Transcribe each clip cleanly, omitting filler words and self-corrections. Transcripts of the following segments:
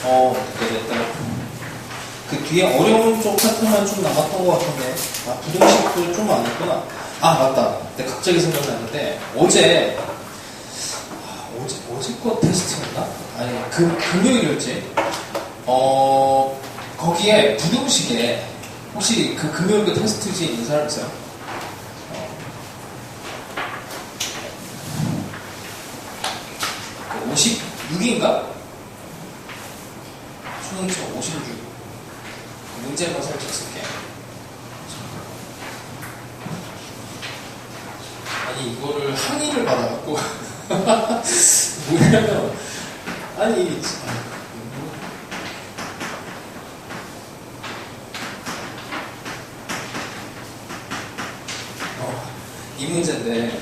됐다. 그 뒤에 어려운 쪽 파트만 좀 남았던 것 같은데. 아, 부등식도 좀 안 했구나. 아, 맞다. 내가 갑자기 생각났는데, 어제 거 테스트였나? 아니, 금요일이었지. 거기에 부등식에, 혹시 그 금요일 거 테스트지 있는 사람 있어요? 56인가? 수능처 56. 문제만 살짝 쓸게. 아니, 이거를 항의를 받아갖고. 뭐냐면, 아니, 이 문제인데,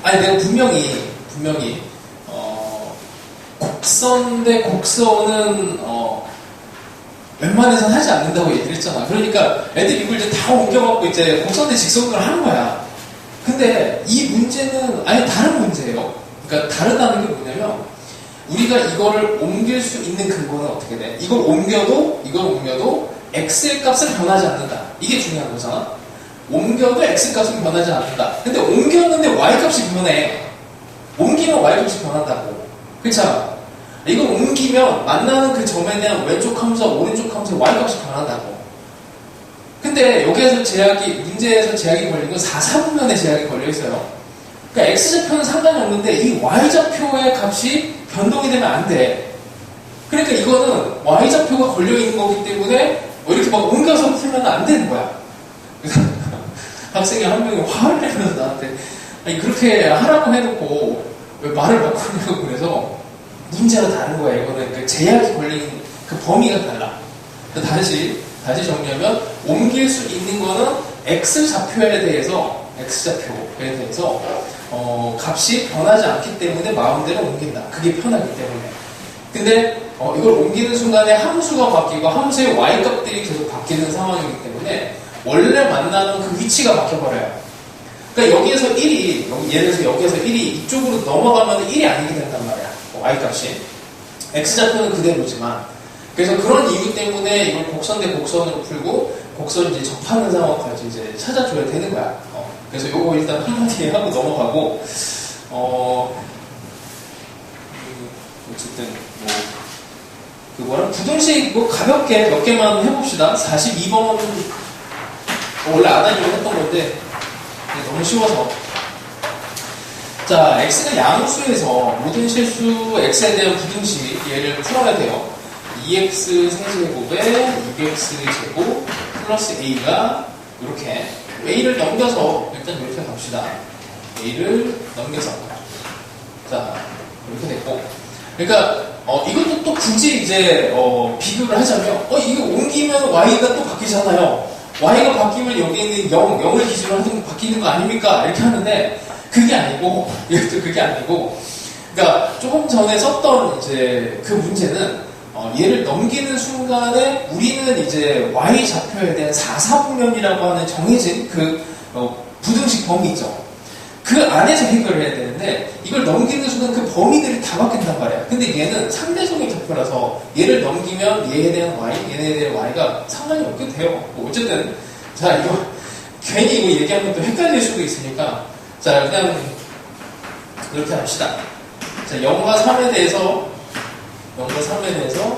아니, 내가 분명히, 곡선 대 곡선은, 웬만해서는 하지 않는다고 얘기를 했잖아. 그러니까 애들이 이걸 이제 다 옮겨갖고 이제 곡선 대 직선을 하는 거야. 근데 이 문제는 아예 다른 문제예요. 그러니까 다르다는 게 뭐냐면, 우리가 이거를 옮길 수 있는 근거는 어떻게 돼? 이걸 옮겨도 x의 값은 변하지 않는다. 이게 중요한 거잖아. 옮겨도 x값은 변하지 않는다. 근데 옮겼는데 y값이 변해. 옮기면 y값이 변한다고. 그렇잖아. 이걸 옮기면 만나는 그 점에 대한 왼쪽 함수와 오른쪽 함수의 y값이 변한다고. 근데 여기에서 문제에서 제약이 걸린 건 4사분면에 제약이 걸려 있어요. 그러니까 x좌표는 상관이 없는데 이 y좌표의 값이 변동이 되면 안 돼. 그러니까 이거는 y좌표가 걸려 있는 거기 때문에 이렇게 막 옮겨서 풀면 안 되는 거야. 그래서 학생이 한 명이 화를 내면서 나한테 아니 그렇게 하라고 해놓고 왜 말을 바꾸냐고. 그래서 문제가 다른 거야. 이거는 그 제약이 걸린 그 범위가 달라. 다시 정리하면 옮길 수 있는 거는 x좌표에 대해서 값이 변하지 않기 때문에 마음대로 옮긴다. 그게 편하기 때문에. 근데 이걸 옮기는 순간에 함수가 바뀌고 함수의 y값들이 계속 바뀌는 상황이기 때문에 원래 만나는 그 위치가 바뀌어버려요. 그러니까 여기에서 1이 예를 들어서 여기에서 1이 이쪽으로 넘어가면 1이 아니게 된단 말이야. y값이. x좌표는 그대로지만. 그래서 그런 이유 때문에 이걸 곡선 대 곡선으로 풀고 곡선 이제 접하는 상황까지 이제 찾아줘야 되는 거야. 그래서 요거 일단 한마디 하고 넘어가고 어쨌든 부등식 가볍게 몇 개만 해봅시다. 42번 원래 안 하려고 했던 건데 너무 쉬워서. 자, x가 양수에서 모든 실수 x에 대한 부등식 얘를 풀어야 돼요. 2x 세제곱에 2x제곱 플러스 a가 이렇게 a를 넘겨서 일단 이렇게 갑시다. a를 넘겨서 자 이렇게 됐고, 그러니까 이것도 또 굳이 이제 비교를 하자면 이거 옮기면 y가 또 바뀌잖아요. y가 바뀌면 여기 있는 0을 기준으로 하는 거 바뀌는 거 아닙니까? 이렇게 하는데 그게 아니고, 이것도 그게 아니고, 그러니까 조금 전에 썼던 이제 그 문제는 얘를 넘기는 순간에 우리는 이제 y 좌표에 대한 4사분면이라고 하는 정해진 그 부등식 범위 있죠. 그 안에서 해결을 해야 되는데 이걸 넘기는 순간 그 범위들이 다 바뀐단 말이야. 근데 얘는 상대성의 좌표라서 얘를 넘기면 얘에 대한 y, 얘에 대한 y가 상관이 없게 돼요. 어쨌든 자 이거 괜히 이거 얘기하면 또 헷갈릴 수도 있으니까 자 그냥 이렇게 합시다. 자 0과 3에 대해서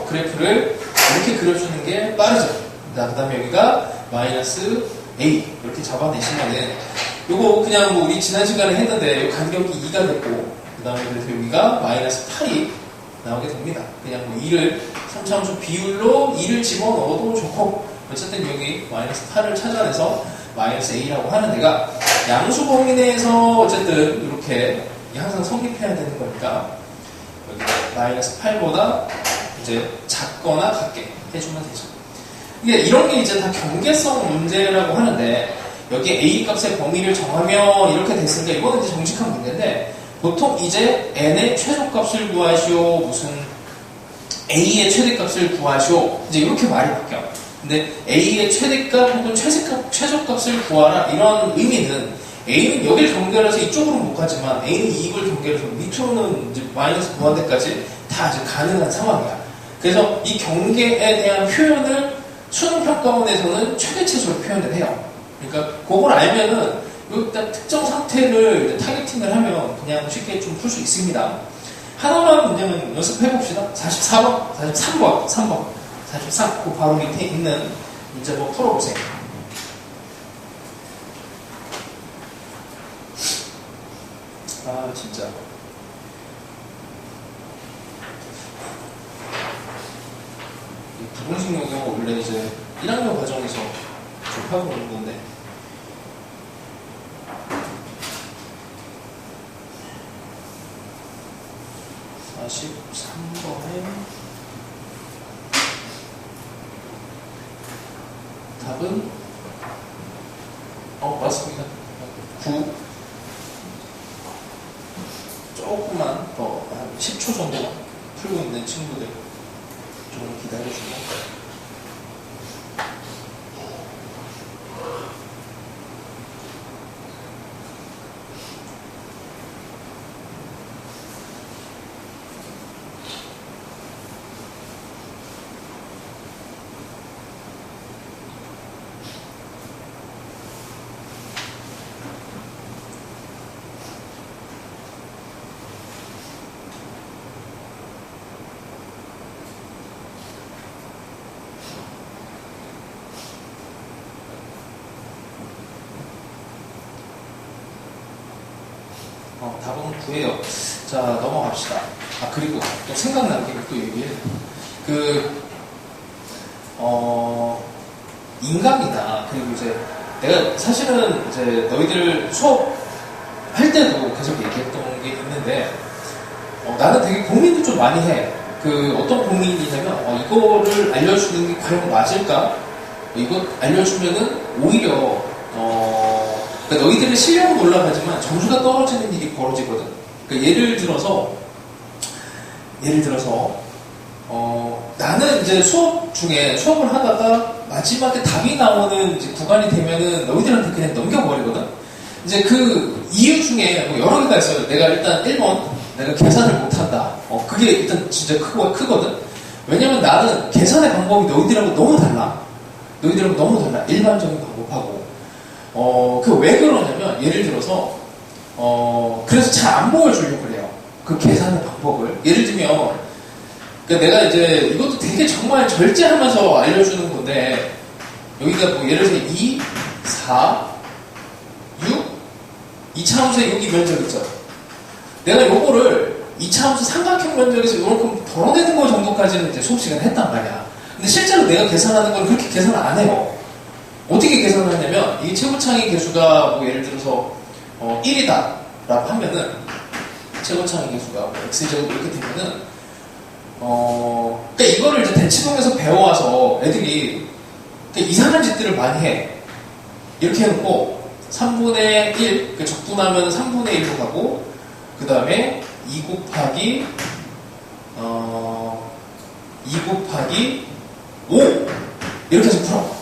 그래프를 이렇게 그려주는 게 빠르죠. 그 다음에 여기가 마이너스 a 이렇게 잡아내시면은 요거 그냥 우리 지난 시간에 했는데 요 간격이 2가 됐고 그 다음에 그래서 여기가 마이너스 8이 나오게 됩니다. 그냥 2를 3차원수 비율로 2를 집어넣어도 좋고 어쨌든 여기 마이너스 8을 찾아내서 마이너스 a라고 하는 데가 양수 범위 내에서 어쨌든 이렇게 항상 성립해야 되는 거니까 여기 마이너스 8보다 이제 작거나 같게 해주면 되죠. 이게 이런 게 이제 다 경계성 문제라고 하는데 여기 a 값의 범위를 정하면 이렇게 됐으니까 이거는 이제 정직한 문제인데 보통 이제 n의 최소값을 구하시오 무슨 a의 최대값을 구하시오 이제 이렇게 말이 바뀌어. 근데 a의 최대값 혹은 최소값을 구하라 이런 의미는 a는 여기를 경계해서 이쪽으로 못 가지만 a는 이익을 경계해서 밑으로는 이제 마이너스 무한대까지 다 다 이제 가능한 상황이야. 그래서 이 경계에 대한 표현을 수능 평가원에서는 최대치수로 표현을 해요. 그러니까 그걸 알면은 일단 특정 상태를 타겟팅을 하면 그냥 쉽게 좀 풀 수 있습니다. 하나만 문제는 연습해봅시다. 44번, 43번, 3번, 43, 그 바로 밑에 있는 문제 한번 풀어보세요. 아, 진짜. 부분식 용역 원래 이제 1학년 과정에서 접하고 오는 건데, 43번에 답은 맞습니다. 9. 조금만 더 한 10초 정도 풀고 있는 친구들 조금 기다려주고. 답은 9예요. 자, 넘어갑시다. 그리고 또 생각난 게 또 얘기해. 인강이나, 그리고 이제 내가 사실은 이제 너희들 수업할 때도 계속 얘기했던 게 있는데, 나는 되게 고민을 좀 많이 해. 어떤 고민이냐면, 이거를 알려주는 게 과연 맞을까? 이거 알려주면은 오히려, 그러니까 너희들의 실력은 올라가지만 점수가 떨어지는 일이 벌어지거든. 그러니까 예를 들어서 나는 이제 수업을 하다가 마지막에 답이 나오는 이제 구간이 되면은 너희들한테 그냥 넘겨버리거든. 이제 그 이유 중에 뭐 여러 개가 있어요. 내가 일단 1번, 내가 계산을 못한다. 그게 일단 진짜 크거든. 왜냐면 나는 계산의 방법이 너희들하고 너무 달라. 일반적인 방법하고. 왜 그러냐면, 예를 들어서, 그래서 잘 안 보여주려고 그래요. 그 계산의 방법을. 예를 들면, 그러니까 내가 이제 이것도 되게 정말 절제하면서 알려주는 건데, 여기가 뭐 예를 들어서 2, 4, 6, 2차함수의 여기 면적 있죠. 내가 요거를 2차함수 삼각형 면적에서 이만큼 덜어내는 거 정도까지는 이제 수업 시간에 했단 말이야. 근데 실제로 내가 계산하는 건 그렇게 계산을 안 해요. 어떻게 계산을 하냐면, 이 최고창의 개수가 뭐 예를 들어서 1이다 라고 하면은, 최고창의 개수가 뭐 x제곱 이렇게 되면은, 그러니까 이거를 이제 대치동에서 배워와서 애들이 이상한 짓들을 많이 해. 이렇게 해놓고 3분의 1, 적분하면 3분의 1로 가고, 그 다음에 2 곱하기 5 이렇게 해서 풀어.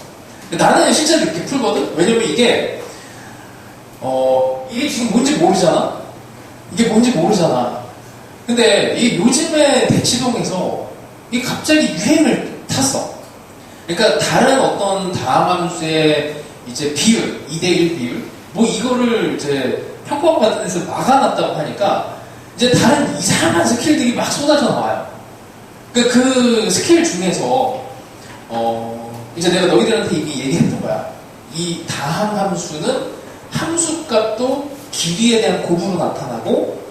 나는 실제로 이렇게 풀거든? 왜냐면 이게 지금 뭔지 모르잖아. 근데 이 요즘에 대치동에서 이게 갑자기 유행을 탔어. 그러니까 다른 어떤 다함함수의 이제 비율, 2대1 비율, 뭐 이거를 이제 평가원 같은 데서 막아놨다고 하니까 이제 다른 이상한 스킬들이 막 쏟아져 나와요. 그 스킬 중에서 이제 내가 너희들한테 이미 얘기했던 거야. 이 다함함수는 함수값도 길이에 대한 곱으로 나타나고,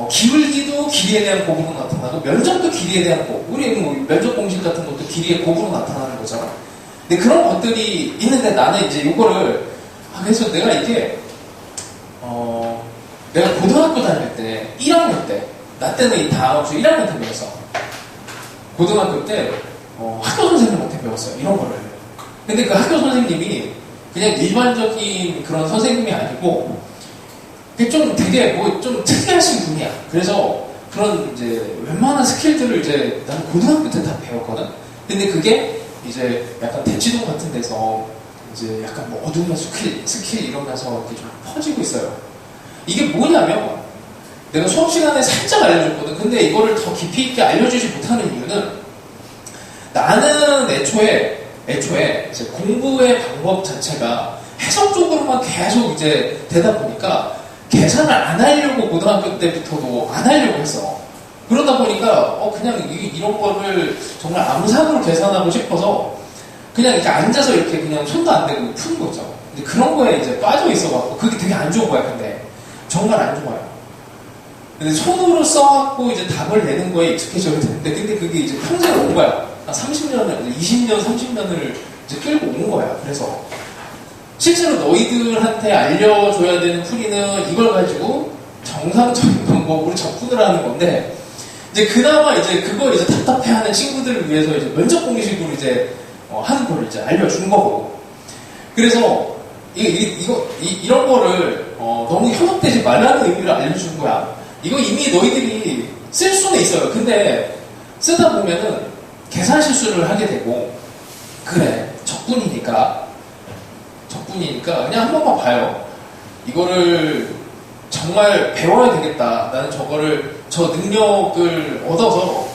기울기도 길이에 대한 곱으로 나타나고, 면적도 길이에 대한 곱. 우리 뭐 면적 공식 같은 것도 길이의 곱으로 나타나는 거잖아. 근데 그런 것들이 있는데 나는 이제 이거를 그래서 내가 이게 내가 고등학교 다닐 때 1학년 때, 나 때는 이 다함함수 1학년 때 배웠어. 고등학교 때 학교 선생님한테 배웠어요. 이런 거를. 근데 그 학교 선생님이 그냥 일반적인 그런 선생님이 아니고 좀 되게 뭐 좀 특이하신 분이야. 그래서 그런 이제 웬만한 스킬들을 이제 나는 고등학교 때 다 배웠거든. 근데 그게 이제 약간 대치동 같은 데서 이제 약간 뭐 어둠의 스킬 이러면서 이렇게 좀 퍼지고 있어요. 이게 뭐냐면 내가 수업 시간에 살짝 알려줬거든. 근데 이거를 더 깊이 있게 알려주지 못하는 이유는 나는 애초에 이제 공부의 방법 자체가 해석적으로만 계속 이제 되다 보니까 계산을 안 하려고 고등학교 때부터도 안 하려고 했어. 그러다 보니까 그냥 이런 거를 정말 암산으로 계산하고 싶어서 그냥 이렇게 앉아서 이렇게 그냥 손도 안 대고 푸는 거죠. 근데 그런 거에 이제 빠져 있어갖고 그게 되게 안 좋은 거야. 근데 정말 안 좋아요. 근데 손으로 써갖고 이제 답을 내는 거에 익숙해져야 되는데 근데 그게 이제 평생 온 거야. 한 30년을, 20년, 30년을 이제 끌고 온 거야. 그래서 실제로 너희들한테 알려줘야 되는 풀이는 이걸 가지고 정상적인 방법으로 접근을 하는 건데 이제 그나마 이제 그걸 이제 답답해하는 친구들을 위해서 이제 면접 공식으로 이제 하는 걸 이제 알려준 거고. 그래서 이런 거를 너무 현혹되지 말라는 의미를 알려준 거야. 이거 이미 너희들이 쓸 수는 있어요. 근데 쓰다 보면은 계산 실수를 하게 되고 그래 적분이니까 그냥 한 번만 봐요. 이거를 정말 배워야 되겠다. 나는 저 능력을 얻어서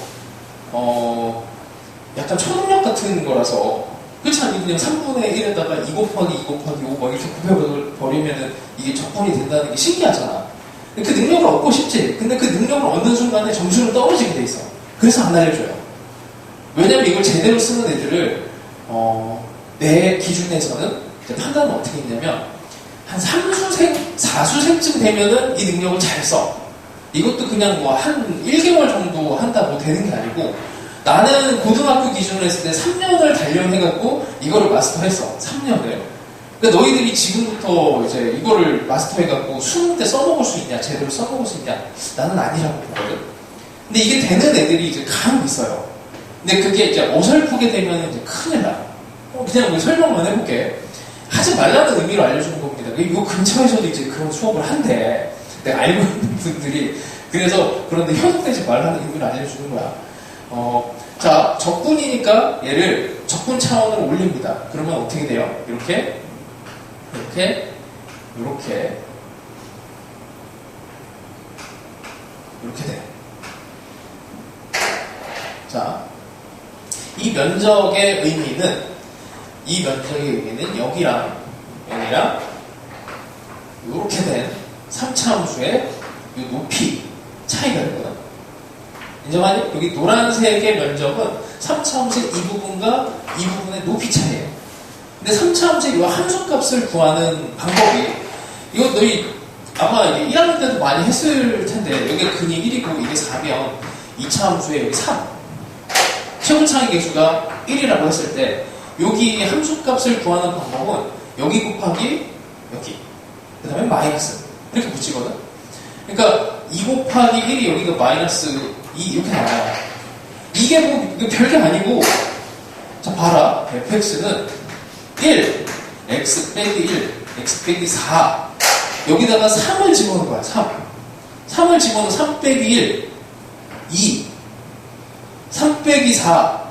약간 초능력 같은 거라서 그렇지 않니? 그냥 3분의 1에다가 2 곱하기 2 곱하기 5 막 이렇게 곱해버리면은 이게 적분이 된다는 게 신기하잖아. 그 능력을 얻고 싶지. 근데 그 능력을 얻는 순간에 점수는 떨어지게 돼 있어. 그래서 안 알려줘요. 왜냐면 이걸 제대로 쓰는 애들을 내 기준에서는 판단은 어떻게 했냐면 한 3수생, 4수생쯤 되면은 이 능력을 잘 써. 이것도 그냥 뭐 한 1개월 정도 한다고 되는 게 아니고 나는 고등학교 기준으로 했을 때 3년을 단련해갖고 이거를 마스터했어. 3년을. 그러니까 너희들이 지금부터 이제 이거를 마스터해갖고 수능 때 써먹을 수 있냐, 제대로 써먹을 수 있냐? 나는 아니라고 보거든. 근데 이게 되는 애들이 이제 간혹 있어요. 근데 그게 이제 어설프게 되면 이제 큰일 나. 그냥 설명만 해볼게. 하지 말라는 의미로 알려주는 겁니다. 이 근처에서도 이제 그런 수업을 한대. 내가 알고 있는 분들이. 그래서 그런데 현혹되지 말라는 의미로 알려주는 거야. 자, 적분이니까 얘를 적분 차원으로 올립니다. 그러면 어떻게 돼요? 이렇게 돼. 자, 이 면적의 의미는 여기랑 이렇게 된 3차 함수의 이 높이 차이가 되거든. 인정하니? 여기 노란색의 면적은 3차 함수의 이 부분과 이 부분의 높이 차이예요. 근데 3차 함수의 이 함수값을 구하는 방법이 이거 너희 아마 1학년 때도 많이 했을 텐데 여기 근이 1이고 이게 4면 2차 함수의 여기 3 최고차이 계수가 1이라고 했을 때 여기 함수값을 구하는 방법은 여기 곱하기 여기 그 다음에 마이너스 이렇게 붙이거든. 그러니까 2 곱하기 1이 여기가 마이너스 2 이렇게 나와요. 이게 뭐 별게 아니고 자 봐라. fx는 1 x 빼기 1 x 빼기 4 여기다가 3을 집어넣은 거야. 3을 집어넣은 3 빼기 1 2 3 빼기 4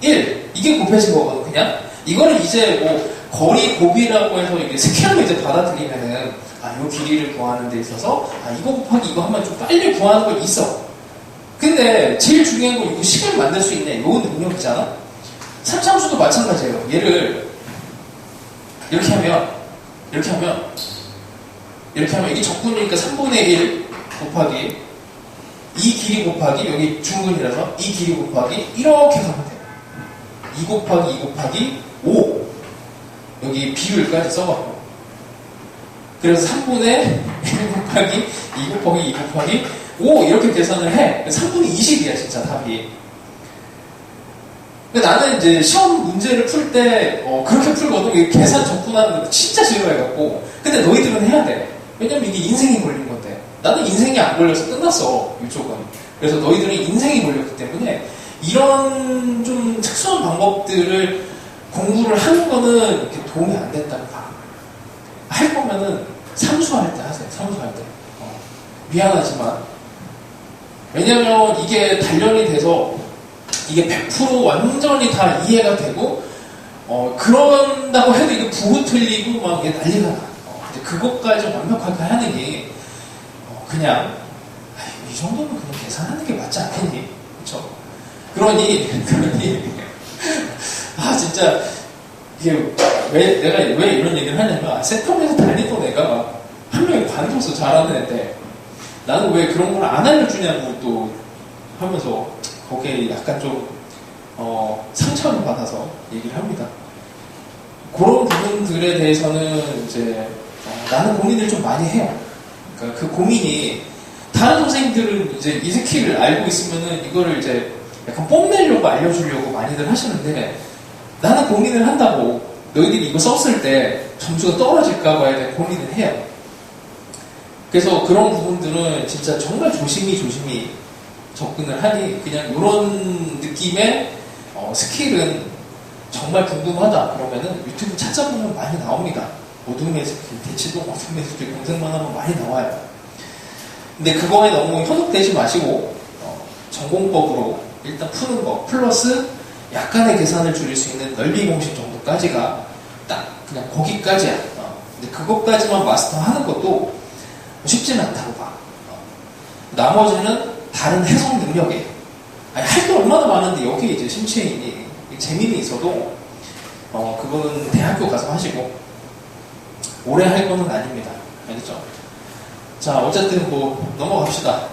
1 이게 곱해진 거거든. 그냥 이거는 이제 뭐 거리 곱이라고 해서 이게 스케일로 이제 받아들이면은 요 길이를 구하는 데 있어서 이거 곱하기 이거 하면 좀 빨리 구하는 거 있어. 근데 제일 중요한 건 이거 식을 만들 수 있네. 요 능력이잖아. 3차함수도 마찬가지예요. 얘를 이렇게 하면 이게 적분이니까 3분의 1 곱하기 이 길이 곱하기 여기 중근이라서 이 길이 곱하기 이렇게 가면 돼요. 2 곱하기 2 곱하기 5 여기 비율까지 써갖고 그래서 3분의 1 곱하기 2 곱하기 2 곱하기 5 이렇게 계산을 해. 3분의 20이야 진짜 답이. 근데 나는 이제 시험 문제를 풀 때 그렇게 풀거든. 계산 접근하는 거 진짜 싫어해갖고. 근데 너희들은 해야 돼. 왜냐면 이게 인생이 걸린 건데. 나는 인생이 안 걸려서 끝났어 이쪽은. 그래서 너희들은 인생이 걸렸기 때문에 이런 좀 특수한 방법들을 공부를 하는 거는 이렇게 도움이 안 된다고 봐. 할 거면은 삼수할 때 하세요. 삼수할 때. 미안하지만 왜냐면 이게 단련이 돼서 이게 100% 완전히 다 이해가 되고 그런다고 해도 이게 부호 틀리고 막 이게 난리가 나. 그것까지 완벽하게 하는 게 그냥 이 정도면 그냥 계산하는 게 맞지 않겠니? 그쵸? 그러니, 진짜, 이게, 내가 왜 이런 얘기를 하냐면, 세텀에서 달리던 애가 한 명이 관둬서 잘하는 애인데, 나는 왜 그런 걸 안 알려주냐고 또 하면서, 거기에 약간 좀, 상처를 받아서 얘기를 합니다. 그런 부분들에 대해서는 이제, 나는 고민을 좀 많이 해요. 그러니까 그 고민이, 다른 선생님들은 이제 이 스킬을 알고 있으면은 이거를 이제 약간 뽐내려고 알려주려고 많이들 하시는데, 나는 고민을 한다고 너희들이 이거 썼을 때 점수가 떨어질까봐에 대한 고민을 해요. 그래서 그런 부분들은 진짜 정말 조심히 접근을 하니, 그냥 이런 느낌의 스킬은 정말 궁금하다 그러면은 유튜브 찾아보면 많이 나옵니다. 어둠의 스킬, 대치동 어둠의 스킬 검색만 하면 많이 나와요. 근데 그거에 너무 현혹되지 마시고 전공법으로 일단 푸는 거 플러스 약간의 계산을 줄일 수 있는 넓이 공식 정도까지가 딱 그냥 거기까지야. 근데 그것까지만 마스터하는 것도 쉽지는 않다고 봐. 나머지는 다른 해석 능력이에요. 할 게 얼마나 많은데 여기 이제 심취인이 재미는 있어도 그거는 대학교 가서 하시고 오래 할 거는 아닙니다. 알겠죠? 자, 어쨌든 넘어갑시다.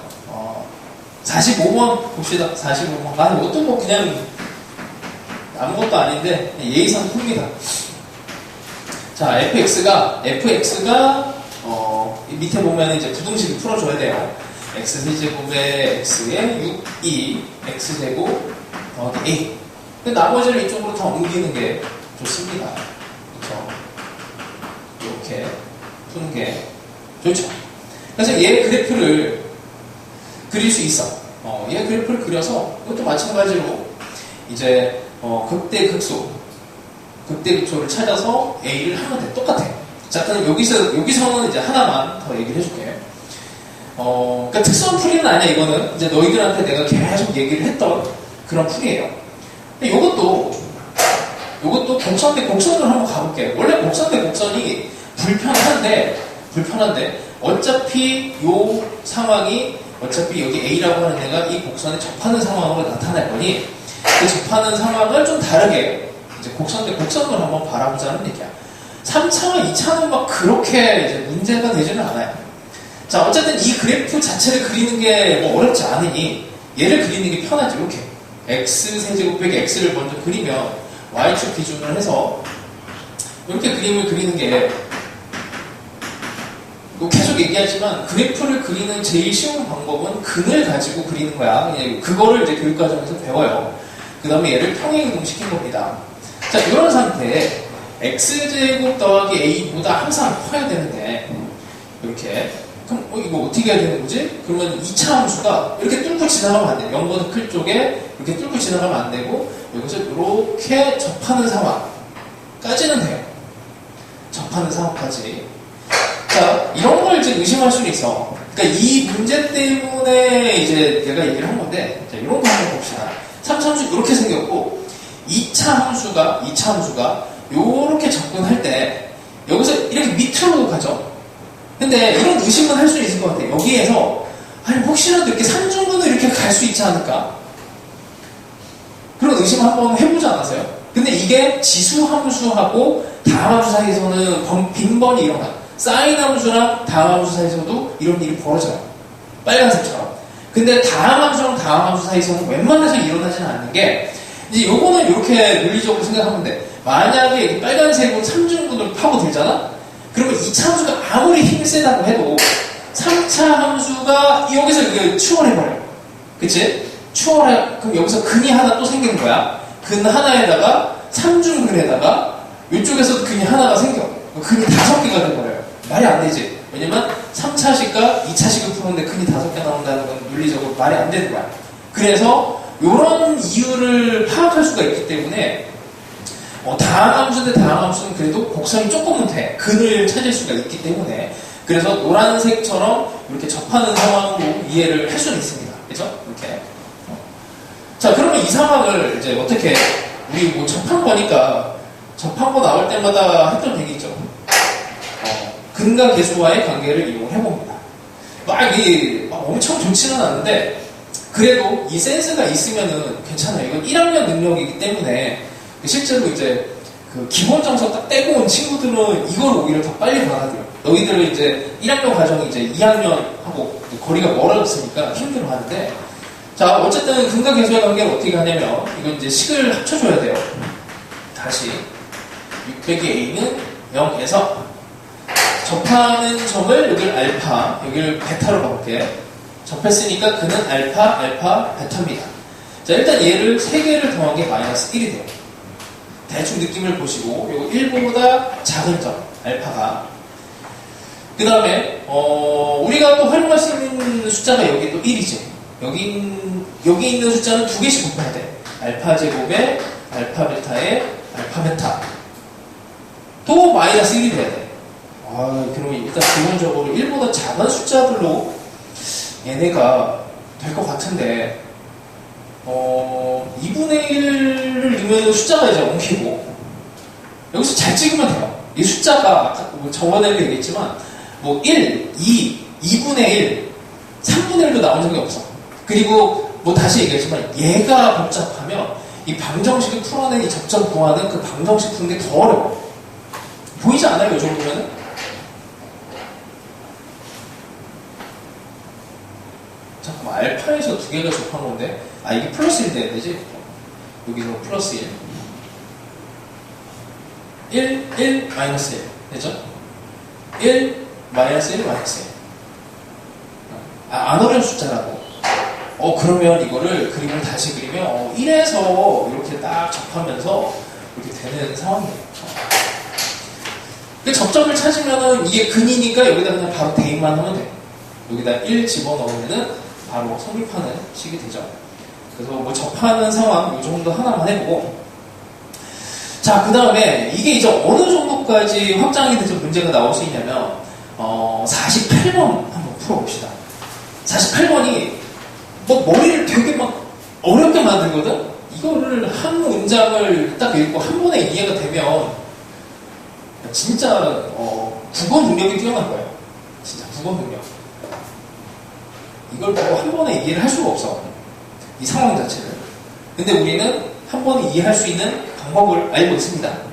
45번 봅시다. 45번. 어떤 거 그냥 아무것도 아닌데 예의상 풉니다. 자, fx가 밑에 보면 이제 부등식을 풀어줘야 돼요. x세제곱에 x에 6, x제곱 a. 근데 나머지를 이쪽으로 다 옮기는 게 좋습니다. 그렇죠? 이렇게 푸는 게 좋죠. 그래서 얘 그래프를 그릴 수 있어. 얘 그래프를 그려서 이것도 마찬가지로 이제 극대극소를 찾아서 a를 하면 돼. 똑같아. 자, 그럼 여기서는 이제 하나만 더 얘기를 해줄게. 그러니까 특수한 풀이는 아니야. 이거는 이제 너희들한테 내가 계속 얘기를 했던 그런 풀이에요. 근데 이것도 곡선 대 곡선으로 한번 가볼게요. 원래 곡선 대 곡선이 불편한데 어차피 요 상황이 어차피 여기 A라고 하는 애가 이 곡선에 접하는 상황으로 나타날 거니 그 접하는 상황을 좀 다르게 이제 곡선 대 곡선으로 한번 바라보자는 얘기야. 3차와 2차는 막 그렇게 이제 문제가 되지는 않아요. 자, 어쨌든 이 그래프 자체를 그리는 게 뭐 어렵지 않으니 얘를 그리는 게 편하지. 이렇게 x세제곱 빼기 x를 먼저 그리면 y축 기준으로 해서 이렇게 그림을 그리는 게 계속 얘기하지만 그래프를 그리는 제일 쉬운 방법은 근을 가지고 그리는 거야. 그거를 이제 교육과정에서 배워요. 그 다음에 얘를 평행이동 시킨 겁니다. 자, 이런 상태에 x제곱 더하기 a보다 항상 커야 되는데 이렇게 그럼 이거 어떻게 해야 되는 거지? 그러면 2차 함수가 이렇게 뚫고 지나가면 안 돼요. 0번 클 쪽에 이렇게 뚫고 지나가면 안 되고 여기서 이렇게 접하는 상황까지는 돼요. 접하는 상황까지. 자, 이런 걸 이제 의심할 수는 있어. 그러니까 이 문제 때문에 이제 내가 얘기를 한 건데, 자, 이런 거 한번 봅시다. 3차 함수 이렇게 생겼고, 2차 함수가 요렇게 접근할 때, 여기서 이렇게 밑으로 가죠. 근데 이런 의심은 할 수 있을 것 같아요. 여기에서, 혹시라도 이렇게 산중근을 이렇게 갈 수 있지 않을까? 그런 의심 한번 해보지 않았어요? 근데 이게 지수 함수하고 다음 함수 사이에서는 빈번히 일어나. 사인 함수랑 다음 함수 사이에서도 이런 일이 벌어져요. 빨간색처럼. 근데 다음 함수랑 다음 함수 사이에서는 웬만해서 일어나지는 않는 게, 이제 요거는 이렇게 논리적으로 생각하면 돼. 만약에 빨간색으로 3중근을 파고들잖아? 그러면 2차 함수가 아무리 힘이 세다고 해도 3차 함수가 여기서 이게 추월해버려. 그치? 그럼 여기서 근이 하나 또 생기는 거야. 근 하나에다가 3중근에다가 이쪽에서도 근이 하나가 생겨. 근이 5개가 돼버려요. 말이 안 되지. 왜냐면 3차식과 2차식을 푸는데 근이 5개 나온다는 건 물리적으로 말이 안 되는 거야. 그래서 이런 이유를 파악할 수가 있기 때문에 다음 함수인데 다음 함수는 그래도 곡선이 조금은 돼. 근을 찾을 수가 있기 때문에 그래서 노란색처럼 이렇게 접하는 상황으로 이해를 할 수는 있습니다. 그죠? 이렇게. 자, 그러면 이 상황을 이제 어떻게 우리 접한 거니까 접한 거 나올 때마다 했던 얘기죠. 근과 계수와의 관계를 이용을 해봅니다. 막 엄청 좋지는 않은데 그래도 이 센스가 있으면은 괜찮아요. 이건 1학년 능력이기 때문에 실제로 이제 그 기본 점수 딱 떼고 온 친구들은 이걸 오히려 더 빨리 받아들여. 너희들은 이제 1학년 과정이 이제 2학년하고 거리가 멀어졌으니까 힘들어 하는데, 자, 어쨌든 근과 계수의 관계를 어떻게 하냐면, 이건 이제 식을 합쳐줘야 돼요. 다시. 6 빼기 a는 0에서 접하는 점을 여기를 알파, 여기를 베타로 바꿀게. 접했으니까 그는 알파, 알파, 베타입니다. 자, 일단 얘를 3개를 더한 게 마이너스 1이 돼요. 대충 느낌을 보시고, 요거 1보다 작은 점, 알파가. 그 다음에, 우리가 또 활용할 수 있는 숫자가 여기 또 1이지. 여기 있는 숫자는 2개씩 곱해야 돼. 알파 제곱에, 알파 베타에, 알파 베타. 또 마이너스 1이 돼야 돼. 그럼 일단 기본적으로 1보다 작은 숫자들로 얘네가 될 것 같은데, 2분의 1을 넣으면 숫자가 이제 엉키고, 여기서 잘 찍으면 돼요. 이 숫자가, 아까 뭐 저번에도 얘기했지만, 뭐 1, 2, 2분의 1, 3분의 1도 나온 적이 없어. 그리고 뭐 다시 얘기했지만, 얘가 복잡하면 이 방정식을 풀어낸 이 접점 구하는 그 방정식 푸는 게 더 어려워. 보이지 않아요? 이 정도면은? 잠깐만, 알파에서 2개가 접한 건데, 이게 플러스 1 돼야 되지? 여기서 플러스 1. 1, 마이너스 1. 되죠? 1, 마이너스 1, 마이너스 1. 안 어려운 숫자라고. 그러면 이거를 그림을 다시 그리면, 1에서 이렇게 딱 접하면서 이렇게 되는 상황이에요. 그 접점을 찾으면은 이게 근이니까 여기다 그냥 바로 대입만 하면 돼. 여기다 1 집어넣으면은 바로 성립하는 식이 되죠. 그래서 뭐 접하는 상황 이 정도 하나만 해보고, 자, 그 다음에 이게 이제 어느 정도까지 확장이 돼서 문제가 나올 수 있냐면 48번 한번 풀어봅시다. 48번이 뭐 머리를 되게 막 어렵게 만들거든? 이거를 한 문장을 딱 읽고 한 번에 이해가 되면 진짜 국어 능력이 뛰어난 거예요. 진짜 국어 능력. 이걸 보고 한 번에 이해를 할 수가 없어. 이 상황 자체를. 근데 우리는 한 번에 이해할 수 있는 방법을 알고 있습니다.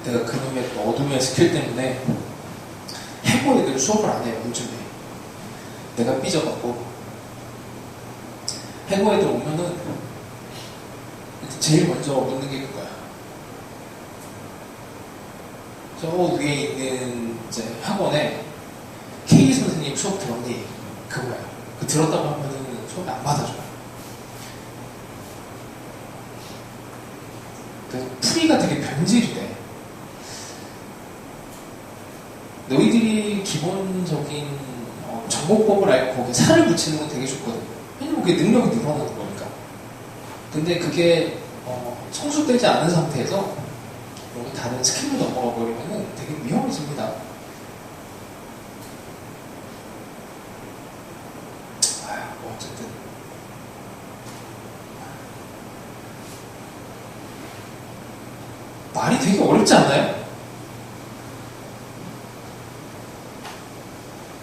내가 그놈의 어둠의 스킬 때문에 해고 애들 수업을 안 해요. 요즘에 내가 삐져갖고 해고 애들 오면은 제일 먼저 묻는 게 그거야. 저 위에 있는 이제 학원에 K 선생님 수업 들었니? 그거야. 그 들었다고 하면은 수업 안 받아줘요. 그래서 풀이가 되게 변질이래. 너희들이 기본적인 전공법을 알고 거기에 살을 붙이는 건 되게 좋거든. 왜냐면 그게 능력이 늘어나는 거니까. 근데 그게 성숙되지 않은 상태에서 여기 다른 스킬로 넘어가 버리면 되게 위험해집니다. 뭐 어쨌든 말이 되게 어렵지 않나요?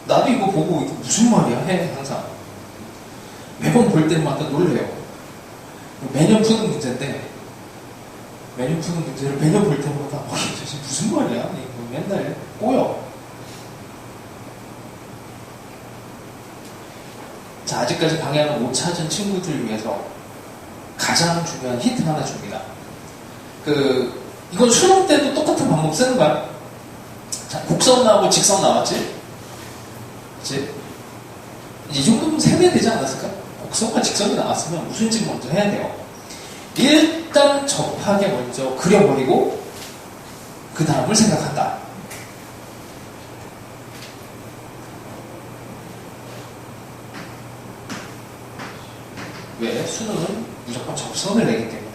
나도 이거 보고 이거 무슨 말이야 해 항상. 매번 볼 때마다 놀래요. 매년 푸는 문제인데 매년 푸는 문제를 매년 볼 때마다 도대체 무슨 말이야? 이거 맨날 꼬여. 자, 아직까지 방향을 못 찾은 친구들을 위해서 가장 중요한 힌트 하나 줍니다. 이건 수능 때도 똑같은 방법 쓰는 거야. 자, 곡선 나오고 직선 나왔지? 그치? 이 정도면 세배야 되지 않았을까? 곡선과 직선이 나왔으면 무슨 집 먼저 해야 돼요. 일단 접하게 먼저 그려버리고 그 다음을 생각한다. 왜? 수능은 무조건 접선을 내기 때문에.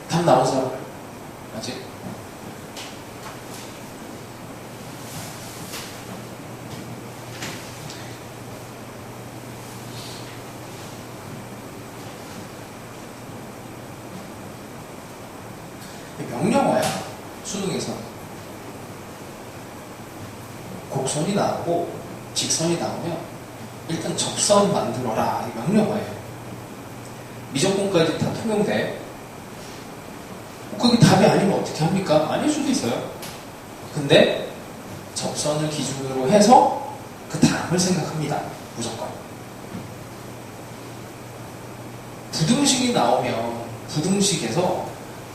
답 나온 사람 아직? 명령어야. 수능에서 곡선이 나오고 직선이 나오면 일단 접선 만들어라. 이 명령어예요. 미적분까지 다 통용돼. 그게 답이 아니면 어떻게 합니까? 아닐 수도 있어요. 근데 접선을 기준으로 해서 그 다음을 생각합니다. 무조건. 부등식이 나오면 부등식에서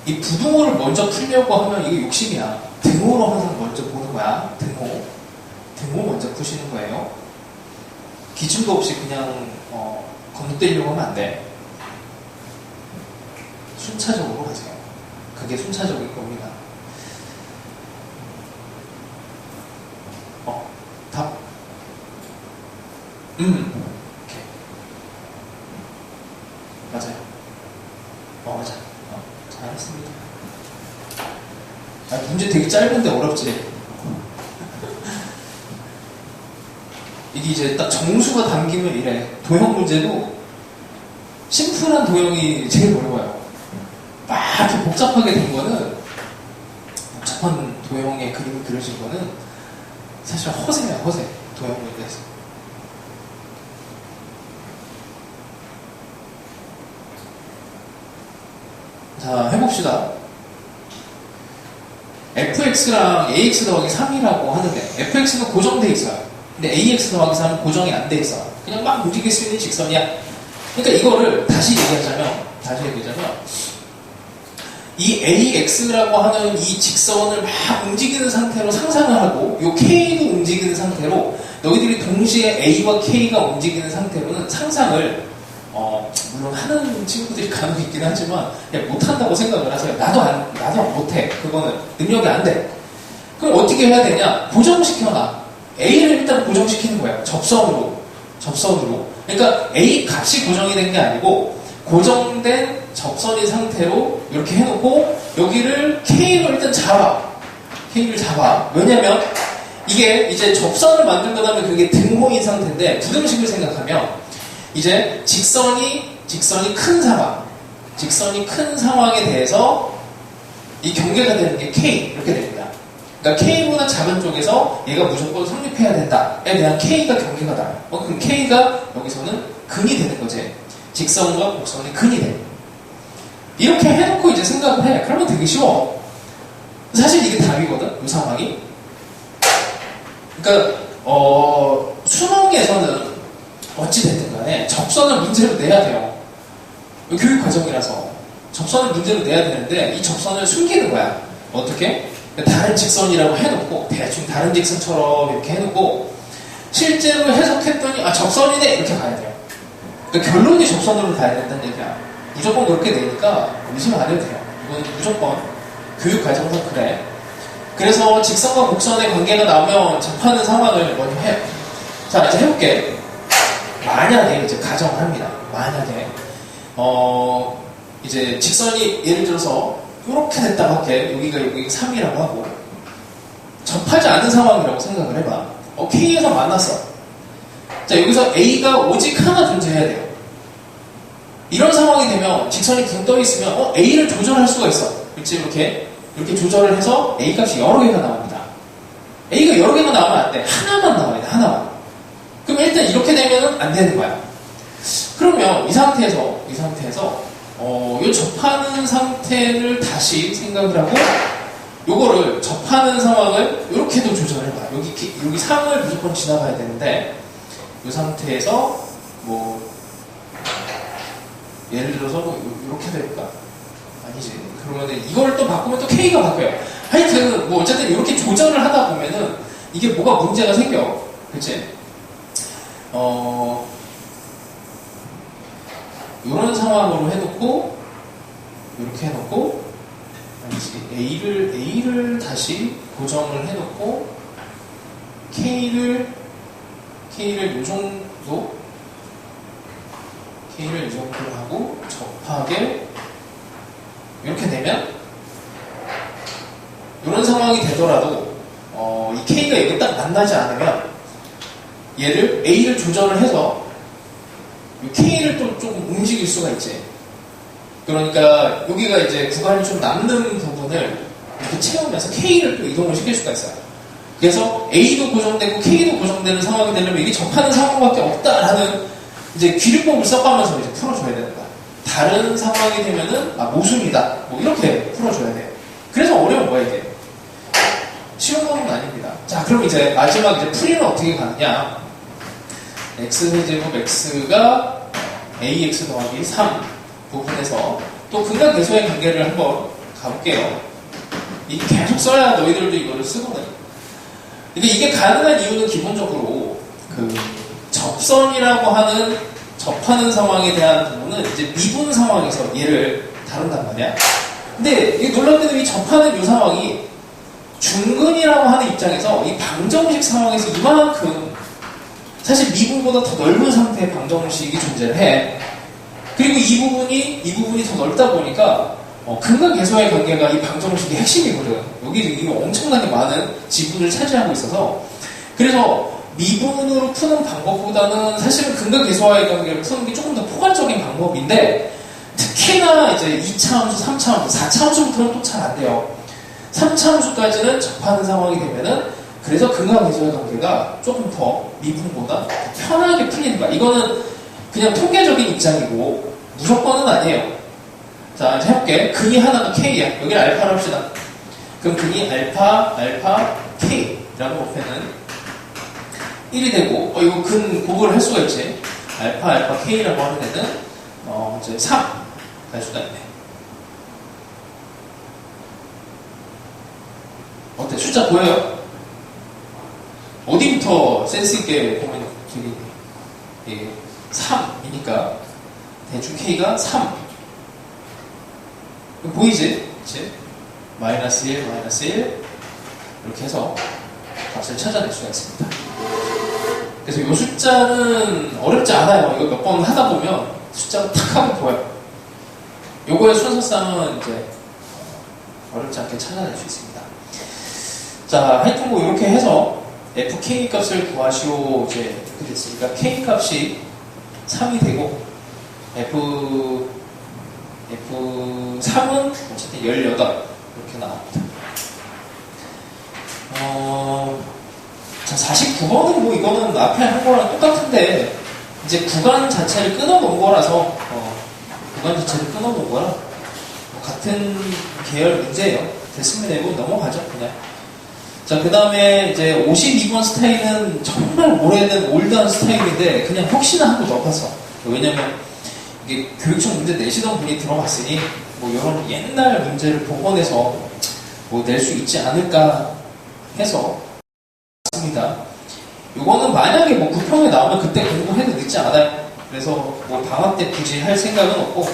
이 부등호를 먼저 풀려고 하면 이게 욕심이야. 등호로 항상 먼저 보는 거야. 등호 먼저 푸시는 거예요. 기준도 없이 그냥 건너뛰려고 하면 안 돼. 순차적으로 가세요. 그게 순차적일 겁니다. 답? 오케이. 맞아요. 맞아. 잘했습니다. 문제 되게 짧은데 어렵지? 이게 이제 딱 정수가 담기면 이래. 도형 문제도 심플한 도형이 제일 어려워요. 막 이렇게 복잡하게 된 거는, 복잡한 도형의 그림을 그려진 거는 사실 허세야, 허세. 도형 문제에서. 자, 해봅시다. fx랑 ax 더하기 3이라고 하는데, fx는 고정돼 있어요. 근데 ax 더하기 3은 고정이 안 돼 있어. 그냥 막 움직일 수 있는 직선이야. 그러니까 이거를 다시 얘기하자면, 이 AX라고 하는 이 직선을 막 움직이는 상태로 상상을 하고, 요 K도 움직이는 상태로, 너희들이 동시에 A와 K가 움직이는 상태로는 상상을, 물론 하는 친구들이 간혹 있긴 하지만, 그냥 못한다고 생각을 하세요. 나도 못해. 그거는 능력이 안 돼. 그럼 어떻게 해야 되냐? 고정시켜놔. A를 일단 고정시키는 거예요. 접선으로. 그러니까 A 값이 고정이 된 게 아니고, 고정된 접선인 상태로 이렇게 해놓고 여기를 K로 일단 잡아. 왜냐면 이게 이제 접선을 만들고 나면 그게 등호인 상태인데 부등식을 생각하면 이제 직선이 큰 상황에 대해서 이 경계가 되는 게 K 이렇게 됩니다. 그러니까 K보다 작은 쪽에서 얘가 무조건 성립해야 된다에 대한 K가 경계가 나요. 그럼 K가 여기서는 근이 되는 거지. 직선과 곡선이 근이 돼. 이렇게 해놓고 이제 생각을 해. 그러면 되게 쉬워. 사실 이게 답이거든, 이 상황이. 그러니까, 수능에서는 어찌됐든 간에 접선을 문제로 내야 돼요. 교육 과정이라서. 접선을 문제로 내야 되는데, 이 접선을 숨기는 거야. 어떻게? 다른 직선이라고 해놓고, 대충 다른 직선처럼 이렇게 해놓고, 실제로 해석했더니, 접선이네! 이렇게 가야 돼요. 그러니까 결론이 접선으로 가야 된다는 얘기야. 무조건 그렇게 되니까 의심 안 해도 돼요. 이건 무조건 교육 과정에서 그래. 그래서 직선과 곡선의 관계가 나오면 접하는 상황을 먼저 해요. 자, 이제 해볼게. 만약에 이제 가정을 합니다. 만약에 이제 직선이 예를 들어서 이렇게 됐다고 할게. 여기가 3이라고 하고 접하지 않은 상황이라고 생각을 해봐. K에서 만났어. 자, 여기서 A가 오직 하나 존재해야 돼요. 이런 상황이 되면 직선이 붕 떠 있으면 A를 조절할 수가 있어. 이렇게 조절을 해서 A 값이 여러 개가 나옵니다. A가 여러 개가 나오면 안 돼. 하나만 나와야 돼, 하나만. 그럼 일단 이렇게 되면은 안 되는 거야. 그러면 이 상태에서, 요 접하는 상태를 다시 생각을 하고, 요거를 접하는 상황을 이렇게도 조절을 해봐. 여기 3을 무조건 지나가야 되는데, 이 상태에서, 예를 들어서 이렇게 될까? 아니지. 그러면은 이걸 또 바꾸면 또 K가 바뀌어요. 하여튼, 어쨌든 이렇게 조절을 하다 보면은, 이게 뭐가 문제가 생겨. 그치? 이런 상황으로 해놓고 이렇게 해놓고 A를 다시 고정을 해놓고 K를 이 정도 하고 접하게 이렇게 되면 이런 상황이 되더라도 이 K가 여기 딱 만나지 않으면 얘를 A를 조절을 해서 K를 또 조금 움직일 수가 있지. 그러니까 여기가 이제 구간이 좀 남는 부분을 이렇게 채우면서 K를 또 이동을 시킬 수가 있어요. 그래서 A도 고정되고 K도 고정되는 상황이 되려면 이게 접하는 상황밖에 없다라는 이제 귀류법을 써가면서 이제 풀어줘야 되는 거야. 다른 상황이 되면은 모순이다. 이렇게 풀어줘야 돼요. 그래서 어려운 거야 이게. 쉬운 건 아닙니다. 자, 그럼 이제 마지막 이제 풀이는 어떻게 가느냐? x제곱 x가 ax 더하기 3 부분에서 또 근각계수의 관계를 한번 가볼게요. 이게 계속 써야 너희들도 이거를 쓰거든. 근데 이게 가능한 이유는 기본적으로 접선이라고 하는 접하는 상황에 대한 부분은 이제 미분 상황에서 얘를 다룬단 말이야. 근데 이게 놀랍게도 이 접하는 이 상황이 중근이라고 하는 입장에서 이 방정식 상황에서 이만큼 사실 미분보다 더 넓은 상태의 방정식이 존재를 해. 그리고 이 부분이 더 넓다 보니까 근각계수와의 관계가 이 방정식의 핵심이거든. 여기 엄청나게 많은 지분을 차지하고 있어서 그래서 미분으로 푸는 방법보다는 사실은 근각계수와의 관계를 푸는 게 조금 더 포괄적인 방법인데 특히나 이제 2차함수, 3차함수, 4차함수부터는 또 잘 안 돼요. 3차함수까지는 접하는 상황이 되면은 그래서 근각계수와의 관계가 조금 더 미분보다 편하게 풀리는 거야. 이거는 그냥 통계적인 입장이고 무조건은 아니에요. 자, 이제 해볼게. 근이 하나가 K야. 여기를 알파로 합시다. 그럼 근이 알파 K라고 놓으면은 1이 되고 이거 근 곱을 할 수가 있지. 알파 K라고 하는 애는 이제 3 갈 수가 있네. 어때? 숫자 보여요? 어디부터 센스있게 보면 저기 3이니까 대충 K가 3 보이지? 그치? 마이너스 1 이렇게 해서 값을 찾아낼 수가 있습니다. 그래서 이 숫자는 어렵지 않아요. 이거 몇 번 하다 보면 숫자가 탁 하고 보여요. 요거의 순서상은 이제 어렵지 않게 찾아낼 수 있습니다. 자, 하여튼 이렇게 해서 fk 값을 구하시오 이제 이렇게 됐으니까 k 값이 3이 되고 f3은 어쨌든 18 이렇게 나옵니다. 자, 49번은 이거는 앞에 한 거랑 똑같은데 이제 구간 자체를 끊어놓은 거라서 같은 계열 문제예요. 됐으면 되고 넘어가죠 그냥. 자, 그 다음에 이제 52번 스타일은 정말 오래된 올드한 스타일인데 그냥 혹시나 하고 넣어봤어. 왜냐면 이게 교육청 문제 내시던 분이 들어봤으니 이런 옛날 문제를 복원해서 낼 수 있지 않을까 해서 했습니다. 이거는 만약에 9평에 나오면 그때 공부해도 늦지 않아요. 그래서 방학 때 굳이 할 생각은 없고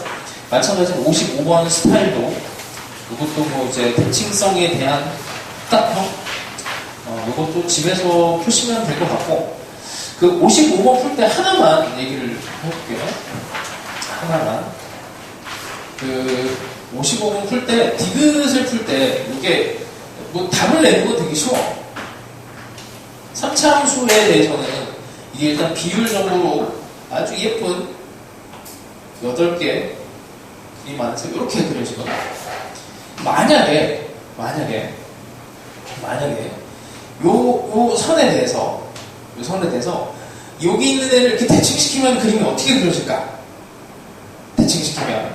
마찬가지로 55번 스타일도 이것도 이제 대칭성에 대한 이것도 집에서 푸시면 될 것 같고, 55번 풀 때 하나만 얘기를 해볼게요. 하나만. 55번 풀 때, 디귿을 풀 때, 이게, 답을 내는 건 되게 쉬워. 3차 함수에 대해서는, 이게 일단 비율적으로 아주 예쁜 8개 그림 안에서 이렇게 그려지거든요. 만약에 요 선에 대해서 여기 있는 애를 이렇게 대칭시키면 그림이 어떻게 그려질까? 대칭시키면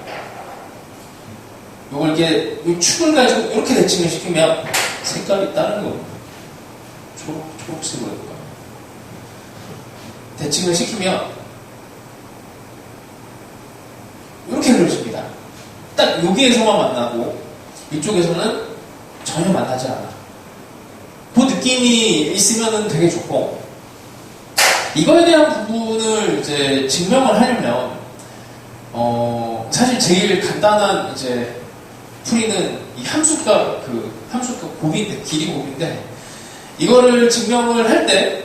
요걸 이렇게 요 축을 가지고 이렇게 대칭을 시키면 색깔이 다른 겁니다. 초록색으로 해볼까요? 대칭을 시키면 이렇게 그려집니다. 딱 여기에서만 만나고 이쪽에서는 전혀 만나지 않아. 그 느낌이 있으면 되게 좋고, 이거에 대한 부분을 이제 증명을 하려면 사실 제일 간단한 이제 풀이는 이 함수값 곱인데, 길이 곱인데, 이거를 증명을 할 때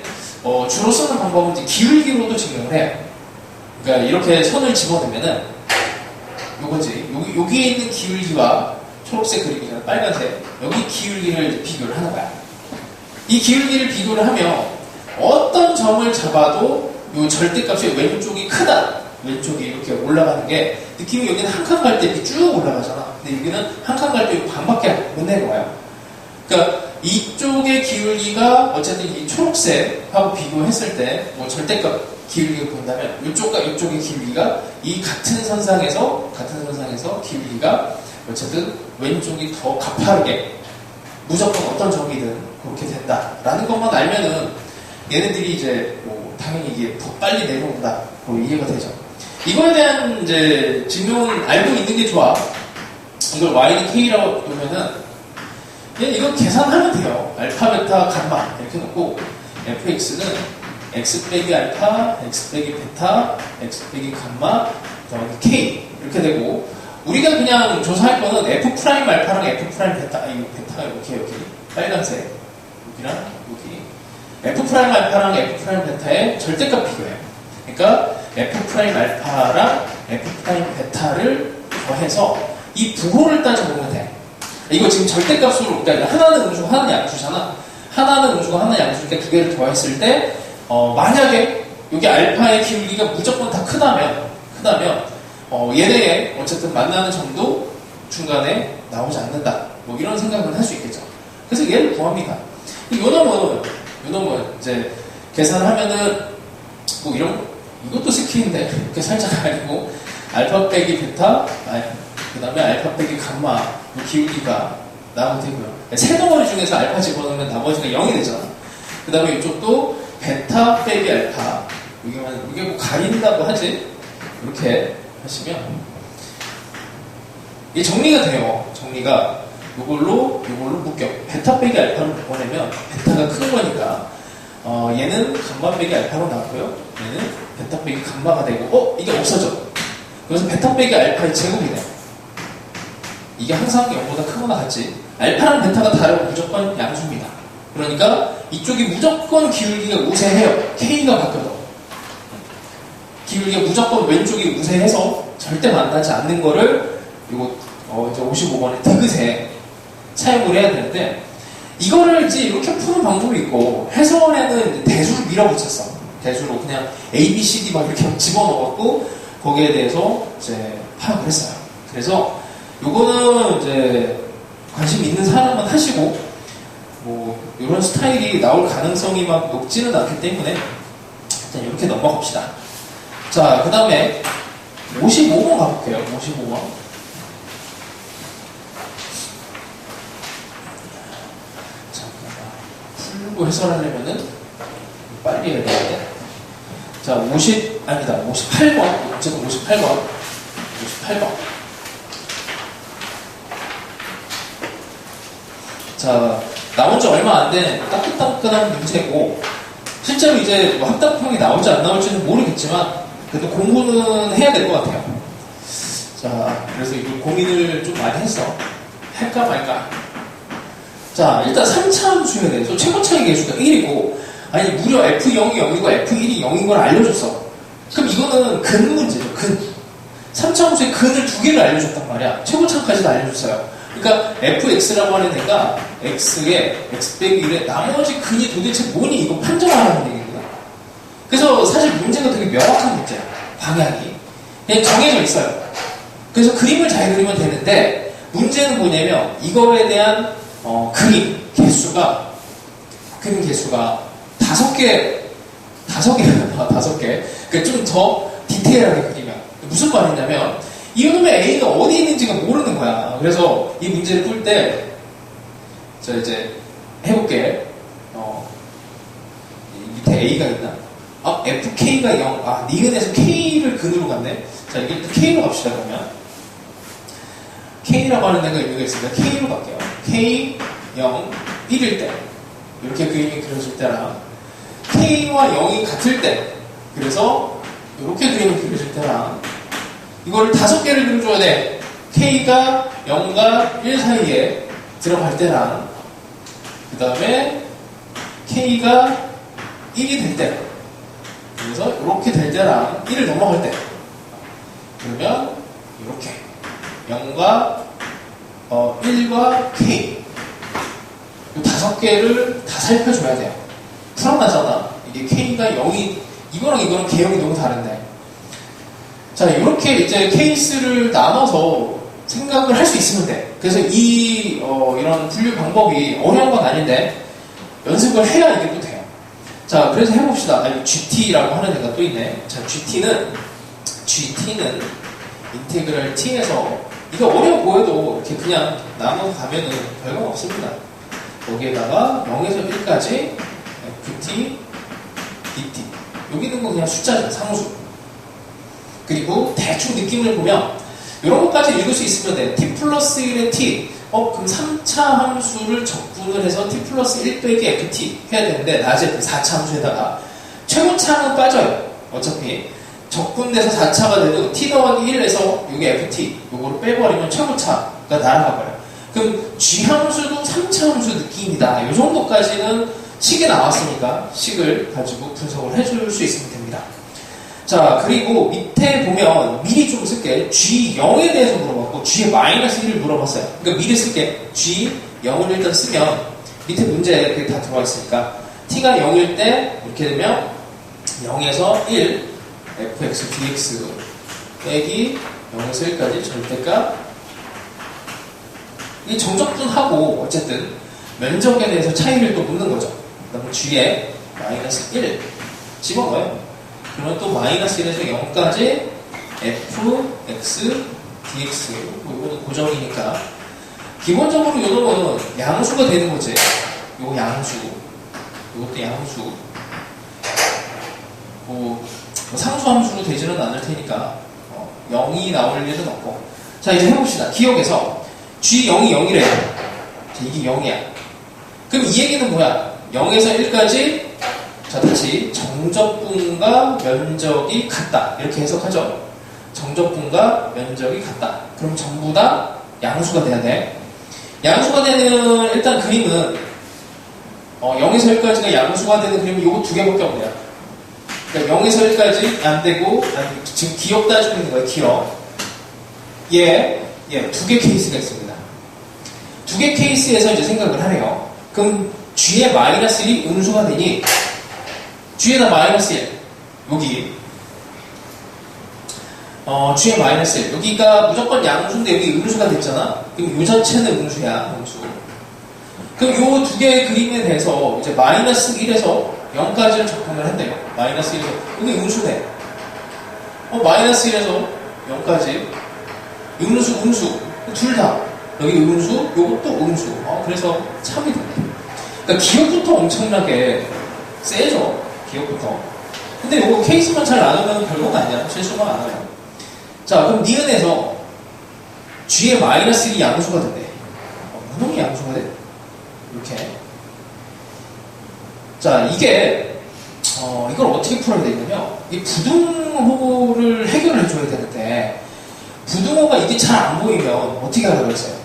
주로 쓰는 방법은 이제 기울기로도 증명을 해요. 그러니까 이렇게 선을 집어넣으면은 요거지, 여기에 있는 기울기와 초록색 그림이잖아, 빨간색, 여기 기울기를 비교를 하는 거야. 이 기울기를 비교를 하면 어떤 점을 잡아도 요 절대값이 왼쪽이 크다, 왼쪽이 이렇게 올라가는 게, 느낌이 여기는 한 칸 갈 때 이렇게 쭉 올라가잖아. 근데 여기는 한 칸 갈 때 반밖에 못 내는 거야. 그러니까 이쪽의 기울기가 어쨌든 이 초록색하고 비교했을 때 뭐 절대값 기울기를 본다면 이쪽과 이쪽의 기울기가 이 같은 선상에서 기울기가 어쨌든 왼쪽이 더 가파르게, 무조건 어떤 점이든 그렇게 된다라는 것만 알면은 얘네들이 이제 뭐 당연히 이게 더 빨리 내려온다, 이해가 되죠. 이거에 대한 이제 증명은 알고 있는 게 좋아. 이걸 y는 k라고 보면은 그냥 이거 계산하면 돼요. 알파, 베타, 감마 이렇게 놓고 fx는 x 빼기 알파, x 빼기 베타, x 빼기 감마, 그다음에 k 이렇게 되고, 우리가 그냥 조사할 거는 f 프라임 알파랑 f 프라임 베타, 이거 베타가 이렇게 여기 빨간색 여기랑 여기 f 프라임 알파랑 f 프라임 베타의 절대값 비교해요. 그러니까 f 프라임 알파랑 f 프라임 베타를 더해서 이 부호를 따져보면 돼. 이거 지금 절대값으로, 그러니까 하나는 음수고 하나는 양수잖아. 하나는 음수고 하나는 양수니까 두 개를 더했을 때 만약에 여기 알파의 기울기가 무조건 다 크다면 얘네의 어쨌든 만나는 점도 중간에 나오지 않는다, 뭐 이런 생각은 할 수 있겠죠. 그래서 얘를 구합니다. 요놈은 이제 계산하면은 뭐 이것도 스킬인데 이렇게 살짝 아니고 알파 빼기 베타, 그 다음에 알파 빼기 감마 기울기가 나오면 되고요. 세 덩어리 중에서 알파 집어넣으면 나머지가 0이 되잖아. 그 다음에 이쪽도 베타 빼기 알파, 이게 뭐 가린다고 하지? 이렇게 하시면 이게 정리가 돼요. 정리가 요걸로 묶여. 베타 빼기 알파로 보내면 베타가 큰 거니까 얘는 감마 빼기 알파로 나왔고요. 얘는 베타 빼기 감마가 되고, 이게 없어져. 그래서 베타 빼기 알파의 제곱이 돼요. 이게 항상 0보다 크거나 같지. 알파랑 베타가 다르고 무조건 양수입니다. 그러니까 이쪽이 무조건 기울기가 우세해요. K가 바뀌어도. 기울기가 무조건 왼쪽이 우세해서 절대 만나지 않는 거를 이거 이제 55번에 디귿에 사용을 해야 되는데, 이거를 이제 이렇게 푸는 방법이 있고, 해설에는 대수를 밀어붙였어. 대수로 그냥 A, B, C, D 막 이렇게 집어넣었고, 거기에 대해서 이제 파악을 했어요. 그래서 요거는 이제 관심 있는 사람만 하시고, 뭐 이런 스타일이 나올 가능성이 막 높지는 않기 때문에 일단 이렇게 넘어갑시다. 자, 그 다음에 55번 가볼게요. 55번. 풀고 해설하려면은 빨리 해야 되는데. 자, 58번. 어쨌든 58번. 자, 나온 지 얼마 안 된 따끈따끈한 문제고, 실제로 이제 뭐 합답형이 나올지 안 나올지는 모르겠지만, 그래도 공부는 해야 될 것 같아요. 자, 그래서 이걸 고민을 좀 많이 했어. 할까 말까. 자, 일단 3차 함수에 대해서 최고차의 개수가 1이고, 아니, 무려 F0이 0이고 F1이 0인 걸 알려줬어. 그럼 이거는 근 문제죠, 근. 3차 함수의 근을 2개를 알려줬단 말이야. 최고차까지도 알려줬어요. 그러니까 fx라고 하는 애가 x에 x 빼기 1에 나머지 근이 도대체 뭐니, 이거 판정하라는 얘기입니다. 그래서 사실 문제가 되게 명확한 문제야. 방향이 그냥 정해져 있어요. 그래서 그림을 잘 그리면 되는데, 문제는 뭐냐면 이거에 대한 그림 개수가 큰 개수가 5개, 5개. 그러니까 좀 더 디테일하게 그리면. 무슨 말이냐면, 이놈의 A가 어디 있는지가 모르는 거야. 그래서 이 문제를 풀 때, 저 이제 해볼게. 밑에 A가 있나? FK가 0. 니은에서 K를 근으로 갔네? 자, 이게 또 K로 갑시다, 그러면. K라고 하는 데가 의미가 있습니다. K로 갈게요. K, 0, 1일 때. 이렇게 그림이 그려질 때랑, K와 0이 같을 때. 그래서, 이렇게 그림이 그려질 때랑, 이걸 5개를 그려줘야 돼. K가 0과 1 사이에 들어갈 때랑, 그 다음에, K가 1이 될 때. 그래서 이렇게 될 때랑 1을 넘어갈 때. 그러면 이렇게 0과 1과 K 이 5개를 다 살펴줘야 돼요. 불안하잖아. 이게 K가 0이 이거랑 이거랑 개형이 너무 다른데. 자, 이렇게 이제 케이스를 나눠서 생각을 할 수 있으면 돼. 그래서 이런 분류 방법이 어려운 건 아닌데 연습을 해야 이게 또 돼요. 자, 그래서 해봅시다. GT라고 하는 애가 또 있네. 자, GT는 인테그랄 T에서 이게 어려워 보여도 이렇게 그냥 나눠 가면은 별거 없습니다. 여기에다가 0에서 1까지 FT, DT. 여기 있는 건 그냥 숫자죠. 상수. 그리고 대충 느낌을 보면 이런 것까지 읽을 수 있으면 돼. T 플러스 1의 T. 그럼 3차 함수를 적분을 해서 T 플러스 1 빼기 FT 해야 되는데, 낮에 4차 함수에다가 최고차는 빠져요. 어차피 적분돼서 4차가 돼도 T 더하기 1에서 여기 FT 요거를 빼버리면 최고차가 날아가버려요. 그럼 G 함수도 3차 함수 느낌이다. 이 정도까지는 식이 나왔으니까 식을 가지고 분석을 해줄 수 있으면 됩니다. 자, 그리고 밑에 보면 미리 좀 쓸게. G0에 대해서 물어봤고 G의 마이너스 1을 물어봤어요. 그러니까 미리 쓸게. G0을 일단 쓰면 밑에 문제에 그게 다 들어와 있으니까 T가 0일 때 이렇게 되면 0에서 1 fx dx 빼기 0에서 1까지 절대값. 이 정적분하고 어쨌든 면적에 대해서 차이를 또 묻는 거죠. 그다음에 G에 마이너스 1 집어넣어요. 그러면 또 마이너스 1에서 0까지 fx dx. 이거는 고정이니까 기본적으로 이거는 양수가 되는 거지. 이거 양수, 이것도 양수. 상수함수로 되지는 않을 테니까 0이 나올 일은 없고. 자, 이제 해봅시다. 기억에서 G0이 0이래요. 자, 이게 0이야. 그럼 이 얘기는 뭐야? 0에서 1까지 자, 다시 정적분과 면적이 같다. 이렇게 해석하죠. 정적분과 면적이 같다. 그럼 전부 다 양수가 돼야 돼. 양수가 되는 일단 그림은 0에서 1까지가 양수가 되는 그림은 이거 2개밖에 없네요. 그러니까 0에서 1까지 안 되고, 지금 기억 따지고 있는 거예요. 기억. 2개 케이스가 있습니다. 2개 케이스에서 이제 생각을 하래요. 그럼 G의 마이너스 1이 음수가 되니 G에다 마이너스 1 여기 G의 마이너스 1 여기가 무조건 양수인데 여기 음수가 됐잖아. 그럼 이 자체는 음수야. 음수. 그럼 이 2개의 그림에 대해서 이제 마이너스 1에서 0까지를 적분을 했네요. 마이너스 1에서 여기 음수네. 마이너스 1에서 0까지 음수 둘 다 여기 음수 요것도 음수. 그래서 참이 되네. 그러니까 기억부터 엄청나게 세죠. 기억부터. 근데 요거 케이스만 잘 나누면 별건 아니야. 실수만 안 하면. 자, 그럼 니은에서 G의 마이너스 1이 양수가 된대. 무놈이 양수가 돼. 이렇게. 자, 이게 이걸 어떻게 풀어야 되냐면요. 이 부등호를 해결을 해줘야 되는데 부등호가 이게 잘 안 보이면 어떻게 하라고 했어요?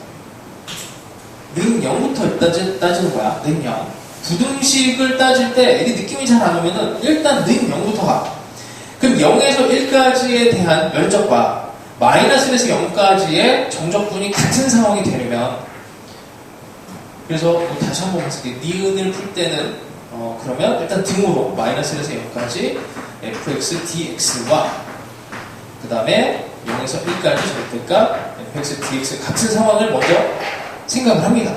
는 0부터 따지는 거야. 는 0. 부등식을 따질 때 이게 느낌이 잘 안 오면은 일단 는 0부터 가. 그럼 0에서 1까지에 대한 면적과 마이너스 1에서 0까지의 정적분이 같은 상황이 되려면, 그래서 다시 한 번 쓸게요. 니은을 풀 때는 그러면 일단 등으로 마이너스 1에서 0까지 fx dx와 그 다음에 0에서 1까지 절대값 fx dx 같은 상황을 먼저 생각을 합니다.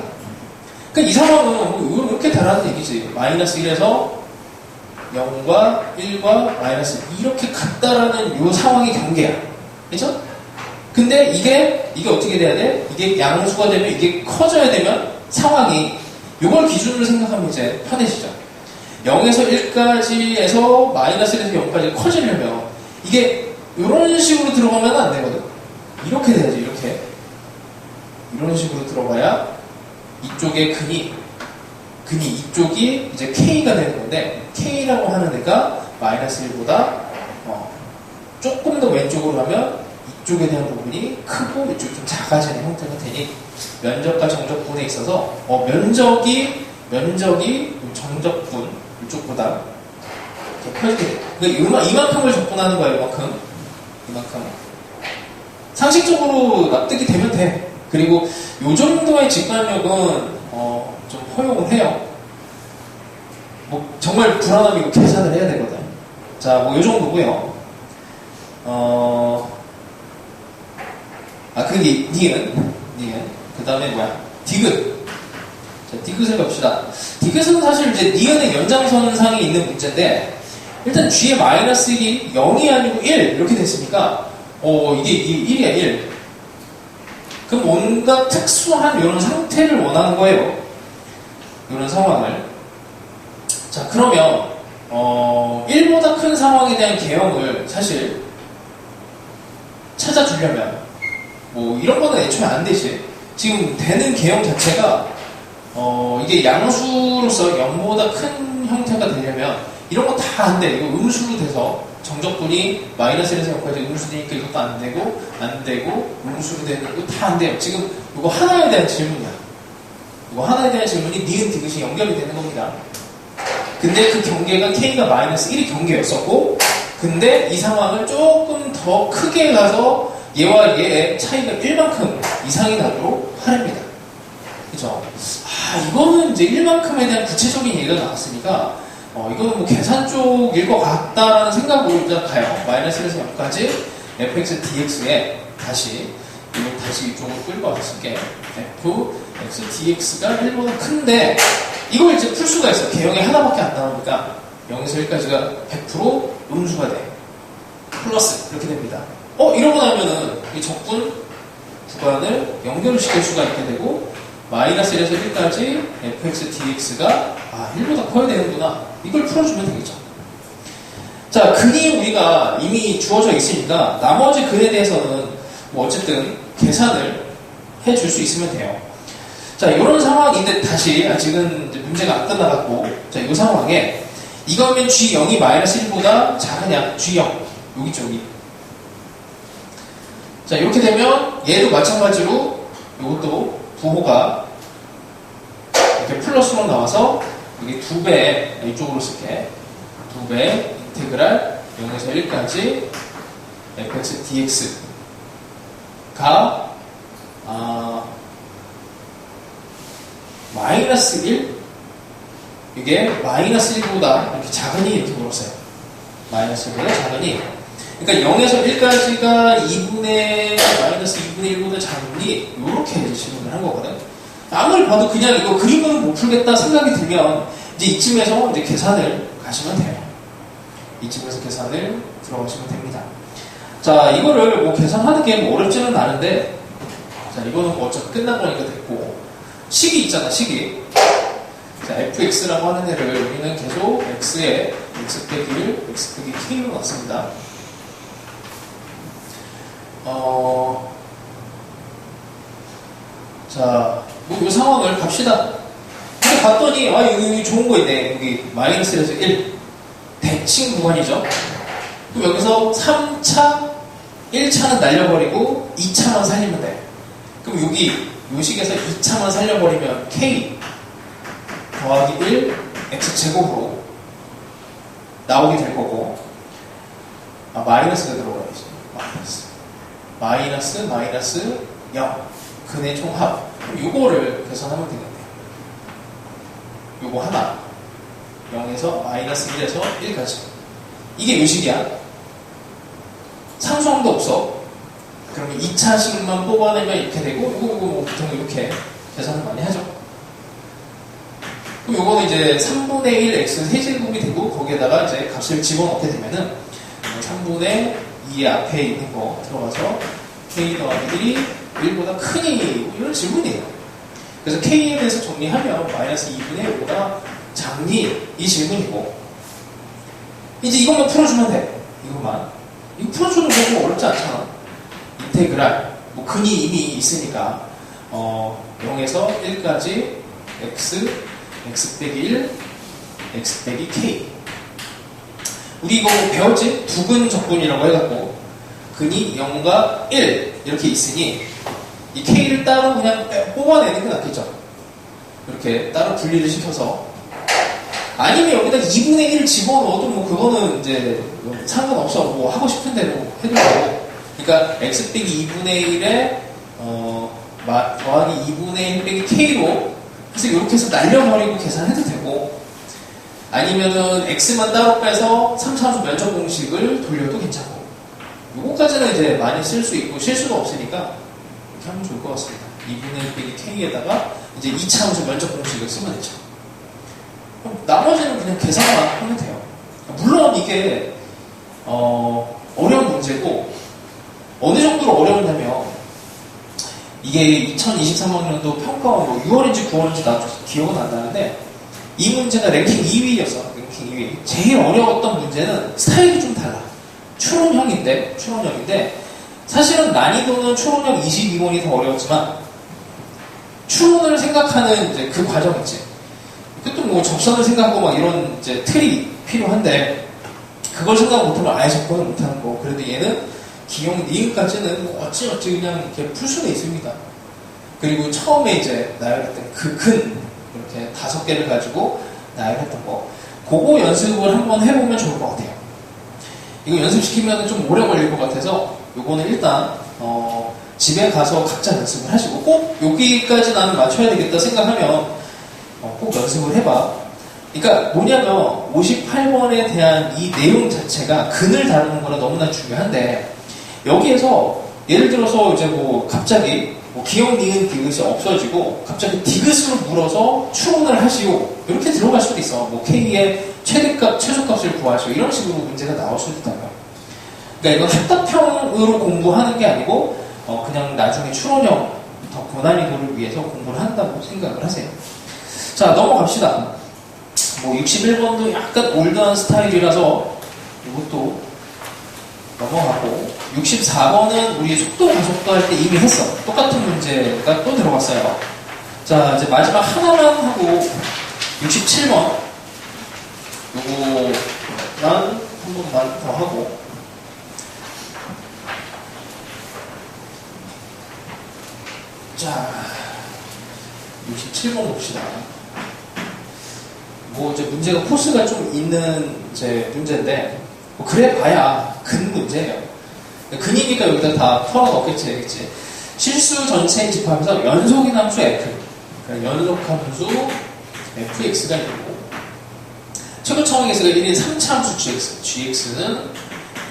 그러니까 이 상황은 이렇게 다르다는 얘기지. 마이너스 1에서 0과 1과 마이너스 이렇게 같다라는 요 상황의 경계야. 그죠? 근데 이게 어떻게 돼야 돼? 이게 양수가 되면 이게 커져야 되면 상황이 요걸 기준으로 생각하면 이제 편해지죠. 0에서 1까지에서 마이너스 1에서 0까지 커지려면 이게 이런 식으로 들어가면 안 되거든. 이렇게 돼야지. 이렇게 이런 식으로 들어가야 이쪽의 근이 이쪽이 이제 K가 되는 건데 K라고 하는 애가 마이너스 1보다 조금 더 왼쪽으로 하면 이쪽에 대한 부분이 크고 이쪽이 좀 작아지는 형태가 되니 면적과 정적분에 있어서 면적이 정적분 이쪽보다 이렇게 커지게 돼요. 그러니까 이만큼을 접근하는 거예요. 이만큼 상식적으로 납득이 되면 돼. 그리고 이 정도의 직관력은 좀 허용을 해요. 뭐 정말 불안하면 이거 계산을 해야 되거든. 자, 뭐 이 정도고요. 그게 니은. 그 다음에 뭐야? 디귿. 자, 디귿을 갑시다. 디귿은 사실 이제 니은의 연장선상에 있는 문제인데, 일단 G의 마이너스 1이 0이 아니고 1 이렇게 됐으니까, 이게 1이야, 1. 그럼 뭔가 특수한 이런 상태를 원하는 거예요. 이런 상황을. 자, 그러면 1보다 큰 상황에 대한 개형을 사실 찾아주려면 뭐 이런 거는 애초에 안 되지. 지금 되는 개형 자체가 이게 양수로서 0보다 큰 형태가 되려면 이런 거 다 안 돼. 이거 음수로 돼서 정적분이 마이너스 1에서 0까지 음수되니까 이것도 안 되고 음수로 되는 거 다 안 돼요. 지금 이거 하나에 대한 질문이야. 이거 하나에 대한 질문이 니은 디귿이 연결이 되는 겁니다. 근데 그 경계가 K가 마이너스 1이 경계였었고, 근데 이 상황을 조금 더 크게 가서 얘와 얘의 차이가 1만큼 이상이 나도록 하랍니다. 그죠? 이거는 이제 1만큼에 대한 구체적인 얘기가 나왔으니까, 이거는 뭐 계산 쪽일 것 같다라는 생각으로 일단 가요. 마이너스 1에서 0까지 fx dx에 다시 이쪽으로 끌고 왔을게. fx dx가 1보다 큰데, 이걸 이제 풀 수가 있어. 개형이 하나밖에 안 나오니까 0에서 1까지가 100% 음수가 돼. 플러스 이렇게 됩니다. 이러고 나면은 이 적분 구간을 연결을 시킬 수가 있게 되고 마이너스 1에서 1까지 fx dx가 1보다 커야 되는구나. 이걸 풀어주면 되겠죠. 자, 근이 우리가 이미 주어져 있으니까 나머지 근에 대해서는 뭐 어쨌든 계산을 해줄 수 있으면 돼요. 자, 이런 상황인데 다시 아직은 이제 문제가 안 끝나갔고, 자, 이 상황에 이거면 G0이 마이너스 1보다 작으냐? G0 여기. 자, 이렇게 되면 얘도 마찬가지로 이것도 부호가 이렇게 플러스로 나와서 여기 2배 이쪽으로 쓸게. 2배 인테그랄 0에서 1까지 fx dx가 마이너스 1? 이게 마이너스 1보다 이렇게 작으니 이렇게 물었어요. 마이너스 1보다 작으니. 그러니까 0에서 1까지가 2분의 마이너스 2분의 1보다 작으니 이렇게 이제 질문을 한 거거든. 아무리 봐도 그냥 이거 그림은 못 풀겠다 생각이 들면 이제 이쯤에서 이제 계산을 가시면 돼요. 이쯤에서 계산을 들어가시면 됩니다. 자, 이거를 뭐 계산하는 게 뭐 어렵지는 않은데, 자, 이거는 뭐 어차피 끝난 거니까 됐고, 식이 있잖아, 식이. 자, fx라고 하는 애를 우리는 계속 x에 x 빼기 1, x 빼기 k로 놨습니다. 자, 뭐 이 상황을 갑시다. 근데 봤더니, 여기 좋은 거 있네. 여기 마이너스에서 1. 대칭 구간이죠. 그럼 여기서 3차, 1차는 날려버리고 2차만 살리면 돼. 그럼 여기, 요 식에서 2차만 살려버리면 k 더하기 1 x제곱으로 나오게 될 거고, 마이너스가 들어가야지. 마이너스 0. 근의 총합. 요거를 계산하면 되겠네요. 요거 하나. 0에서 마이너스 1에서 1까지. 이게 요식이야. 상수함도 없어. 그러면 2차식만 뽑아내면 이렇게 되고, 요거 뭐 보통 이렇게 계산을 많이 하죠. 그럼 요거는 이제 3분의 1 x 세제곱이 되고 거기에다가 이제 값을 집어넣게 되면은 3분의 2의 앞에 있는 거 들어가서 k 더하기 1이 1보다 크니 이런 질문이에요. 그래서 k에 대해서 정리하면 마이너스 2분의 5가 작니 이 질문이고 이제 이것만 풀어주면 돼. 이것만. 이거 풀어주는 거 어렵지 않잖아. 인테그랄 뭐 근이 이미 있으니까 0에서 1까지 x 빼기 1 x 빼기 k 우리 이거 배웠지? 두근 적분이라고 해갖고 근이 0과 1 이렇게 있으니 이 k를 따로 그냥 뽑아내는 게 낫겠죠. 이렇게 따로 분리를 시켜서 아니면 여기다 2분의 1을 집어넣어도 뭐 그거는 이제 상관없어. 뭐 하고 싶은 대로 해도 되고 그러니까 x 빼기 2분의 1에 더하기 2분의 1 빼기 k로 그래서 이렇게 해서 날려버리고 계산해도 되고 아니면은 x만 따로 빼서 3차원수 면적 공식을 돌려도 괜찮고 요거까지는 이제 많이 쓸 수 있고 실수도 없으니까 이렇게 하면 좋을 것 같습니다. 2분의 1 빼기 k에다가 이제 2차원수 면적 공식을 쓰면 되죠. 그럼 나머지는 그냥 계산만 하면 돼요. 물론 이게 어려운 문제고 어느 정도로 어려웠냐면 이게 2023학년도 평가원 뭐 6월인지 9월인지 나도 기억은 안 나는데 이 문제가 랭킹 2위였어. 랭킹 2위. 제일 어려웠던 문제는 스타일이 좀 달라. 추론형인데 사실은 난이도는 추론형 22번이 더 어려웠지만 추론을 생각하는 이제 그 과정 있지. 그것도 뭐 접선을 생각하고 막 이런 이제 틀이 필요한데 그걸 생각 못하면 아예 접근을 못하는 거. 그래도 얘는 기용 니은까지는 뭐 어찌어찌 그냥 이렇게 풀 수는 있습니다. 그리고 처음에 이제 나열했던 그 근 이렇게 5개를 가지고 나열했던 거 그거 연습을 한번 해보면 좋을 것 같아요. 이거 연습시키면 좀 오래 걸릴 것 같아서 요거는 일단 집에 가서 각자 연습을 하시고 꼭 여기까지 나는 맞춰야 되겠다 생각하면 꼭 연습을 해봐. 그러니까 뭐냐면 58번에 대한 이 내용 자체가 근을 다루는 거라 너무나 중요한데 여기에서 예를 들어서 이제 뭐 갑자기 뭐 기억 니은 디귿이 없어지고 갑자기 디귿으로 물어서 추론을 하시오 이렇게 들어갈 수도 있어. 뭐 k의 최대값, 최소값을 구하시오 이런 식으로 문제가 나올 수도 있다고요. 그러니까 이건 합답형으로 공부하는 게 아니고 그냥 나중에 추론형 더 고난이도를 위해서 공부를 한다고 생각을 하세요. 자 넘어갑시다. 뭐 61번도 약간 올드한 스타일이라서 이것도 넘어가고 64번은 우리 속도 가속도 할 때 이미 했어. 똑같은 문제가 또 들어갔어요. 자 이제 마지막 하나만 하고 67번 요거랑 한 번만 더 하고 자 67번 봅시다. 뭐 이제 문제가 코스가 좀 있는 이제 문제인데 뭐 그래 봐야 근 문제예요. 근이니까 여기다 다 털어넣겠지 되겠지. 실수 전체 집합에서 연속인 함수 f 그러니까 연속함수 fx가 있고 최고 차원계수가 1인 3차 함수 gx는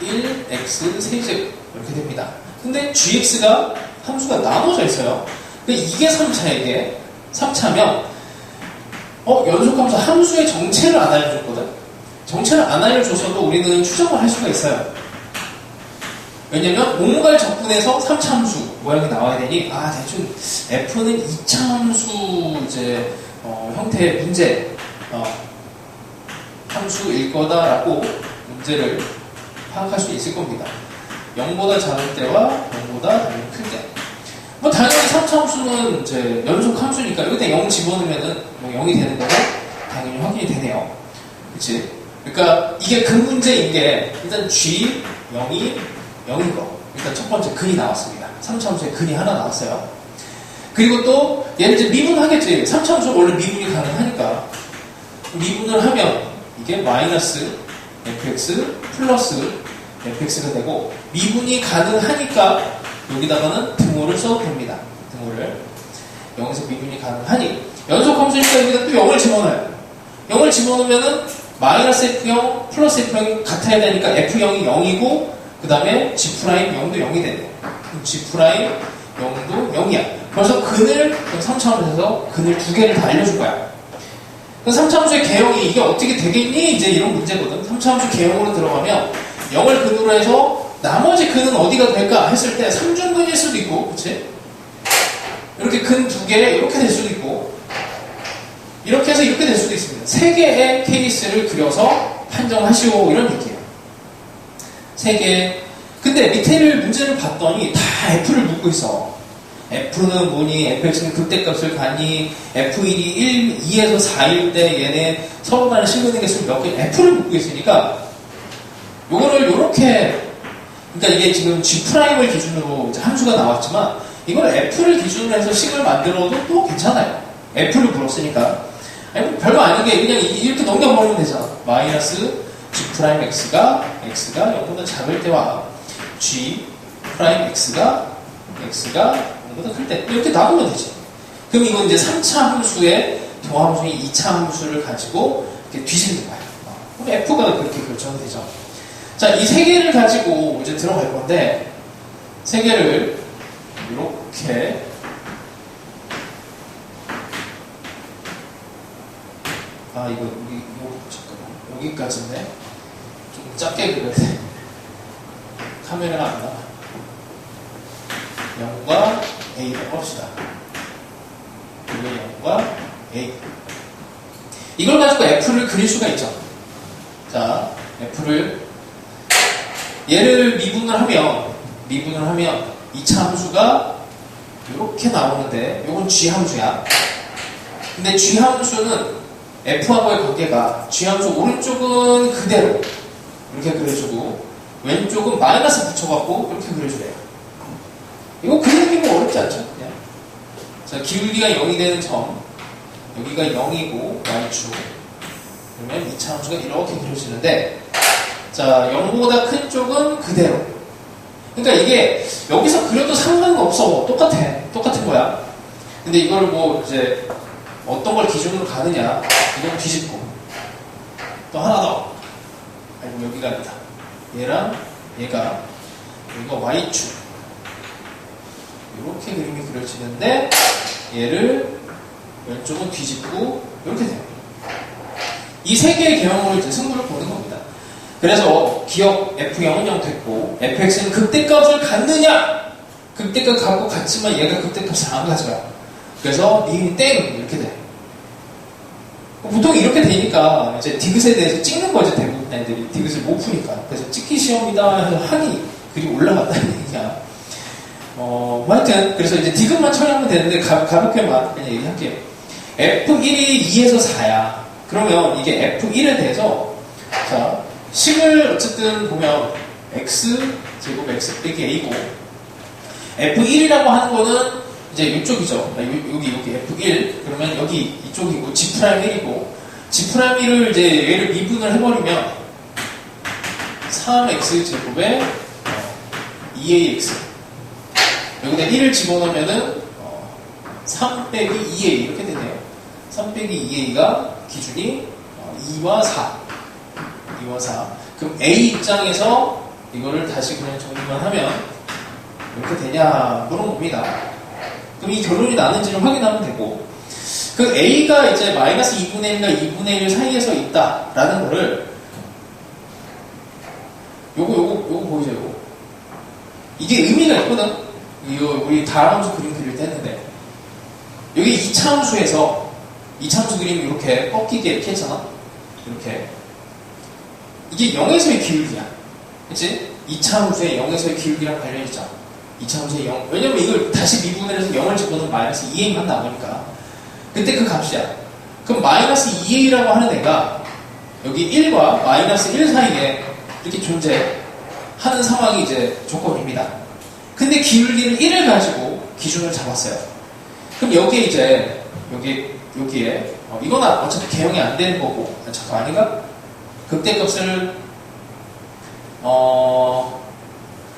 1x 세제곱 이렇게 됩니다. 근데 gx가 함수가 나눠져 있어요. 근데 이게 3차에게 3차면 연속함수 함수의 정체를 안 알려줬거든. 정체를 안 알려줘서도 우리는 추정을 할 수가 있어요. 왜냐면 옹갈 적분에서 3차 함수 모양이 나와야 되니 대충 f는 2차 함수 이제 형태의 문제 함수일 거다라고 문제를 파악할 수 있을 겁니다. 0보다 작을 때와 0보다 당연히 클 때. 뭐 당연히 3차 함수는 이제 연속 함수니까 여기다 0 집어넣으면은 뭐 0이 되는 거고 당연히 확인이 되네요. 그치? 그러니까 이게 그 문제인 게 일단 G 0인 거. 일단 첫 번째 근이 나왔습니다. 3차 함수에 근이 하나 나왔어요. 그리고 또 얘는 이제 미분하겠지. 3차 함수는 원래 미분이 가능하니까 미분을 하면 이게 마이너스 fx 플러스 fx가 되고 미분이 가능하니까 여기다가는 등호를 써도 됩니다. 등호를. 0에서 미분이 가능하니 연속함수니까 여기다 또 0을 집어넣어요. 0을 집어넣으면은 마이너스 f0 플러스 f0이 같아야 되니까 f0이 0이고 그 다음에 G'0도 0이 되네요. G'0도 0이야. 그래서 근을 3차원에서 근을 2개를 다 알려줄 거야. 그 3차함수의 개형이 이게 어떻게 되겠니? 이제 이런 문제거든. 3차함수 개형으로 들어가면 0을 근으로 해서 나머지 근은 어디가 될까 했을 때 3중근일 수도 있고, 그치? 이렇게 근 2개 이렇게 될 수도 있고, 이렇게 해서 이렇게 될 수도 있습니다. 3개의 케이스를 그려서 판정하시오, 이런 얘기예요. 3개. 근데 밑에를 문제를 봤더니 다 F를 묻고 있어. F는 뭐니? fx는 극대값을 가니? F1이 1, 2에서 4일 때 얘네 서로 간의 실근의 개수를 몇 개? F를 묻고 있으니까 요거를 요렇게, 그러니까 이게 지금 G'을 기준으로 이제 함수가 나왔지만 이걸 F를 기준으로 해서 식을 만들어도 또 괜찮아요. F를 물었으니까. 아니, 별거 아니게 그냥 이렇게 넘겨버리면 되잖아. 마이너스 G'x가 0보다 작을 때와 G'x가 0보다 클 때 이렇게 나오면 되지. 그럼 이건 이제 3차 함수의 도함수인 2차 함수를 가지고 이렇게 뒤집는 거야. 그럼 F가 그렇게 결정이 되죠. 자, 이 세 개를 가지고 이제 들어갈 건데, 세 개를 이렇게 이거 잠깐만, 여기까지인데 좀 작게 그려야 돼. 카메라가 안 나와. 0과 A를 봅시다. 이게 0과 A. 이걸 가지고 F를 그릴 수가 있죠. 자, F를 얘를 미분을 하면 2차 함수가 이렇게 나오는데 이건 G 함수야. 근데 G 함수는 F하고의 관계가 G 함수 오른쪽은 그대로 이렇게 그려주고 왼쪽은 마이너스 붙여갖고 이렇게 그려주래요. 이거 그리는 게 뭐 어렵지 않죠? 그냥. 자, 기울기가 0이 되는 점 여기가 0이고 y축 그러면 2차 함수가 이렇게 그려지는데, 자, 0보다 큰 쪽은 그대로. 그러니까 이게 여기서 그려도 상관은 없어. 똑같은 거야. 근데 이걸 뭐 이제 어떤 걸 기준으로 가느냐, 이건 뒤집고 또 하나 더. 아이고, 여기가 아니다. 얘랑 얘가 여기가 y축 이렇게 그림이 그려지는데 얘를 왼쪽은 뒤집고 이렇게 돼요. 이 세 개의 개형으로 이제 승부를 보는 겁니다. 그래서 기억 F0은 0 됐고 fx는 극대값을 갖느냐? 극대값 갖고 갔지만 얘가 극대값을 안 가져요. 그래서 니은이 땡 이렇게 돼. 보통 이렇게 되니까 이제 디귿에 대해서 찍는 거죠. 대부분 애들이 디귿을 못 푸니까. 그래서 찍기 시험이다 해서 하니 글이 올라갔다는 얘기야. 하여튼 그래서 이제 디귿만 처리하면 되는데 가볍게만 그냥 얘기할게요. F1이 2에서 4야. 그러면 이게 F1에 대해서 자, 식을 어쨌든 보면 X제곱 X 빼기 A고 F1이라고 하는 거는 이제 이쪽이죠. 여기 F1 그러면 여기 이쪽이고 G'1이고 G'1을 이제 얘를 미분을 해버리면 3X제곱에 2AX 여기다 1을 집어넣으면은 3 빼기 2A 이렇게 되네요. 3 빼기 2A가 기준이 2와 4. 그럼 A 입장에서 이거를 다시 그냥 정리만 하면 이렇게 되냐 물어봅니다. 그럼 이 결론이 나는지를 확인하면 되고, 그 A가 이제 마이너스 2분의 1과 2분의 1 사이에서 있다라는 거를 요거 보이죠? 요거. 이게 의미가 있거든. 우리 다함수 그림 그릴 때 했는데 여기 2차 함수에서 2차 함수 그림 이렇게 꺾이게 이렇게 했잖아. 이렇게 이게 0에서의 기울기야. 그치? 2차 함수에 0에서의 기울기랑 관련이 있잖아. 2차 함수에 0. 왜냐면 이걸 다시 미분을 해서 0을 집어넣으면 마이너스 2a만 나오니까. 그때 그 값이야. 그럼 마이너스 2a라고 하는 애가 여기 1과 마이너스 1 사이에 이렇게 존재하는 상황이 이제 조건입니다. 근데 기울기를 1을 가지고 기준을 잡았어요. 그럼 여기에 이제 여기에 이건 어차피 개형이 안 되는 거고, 잠깐 아닌가? 극대값을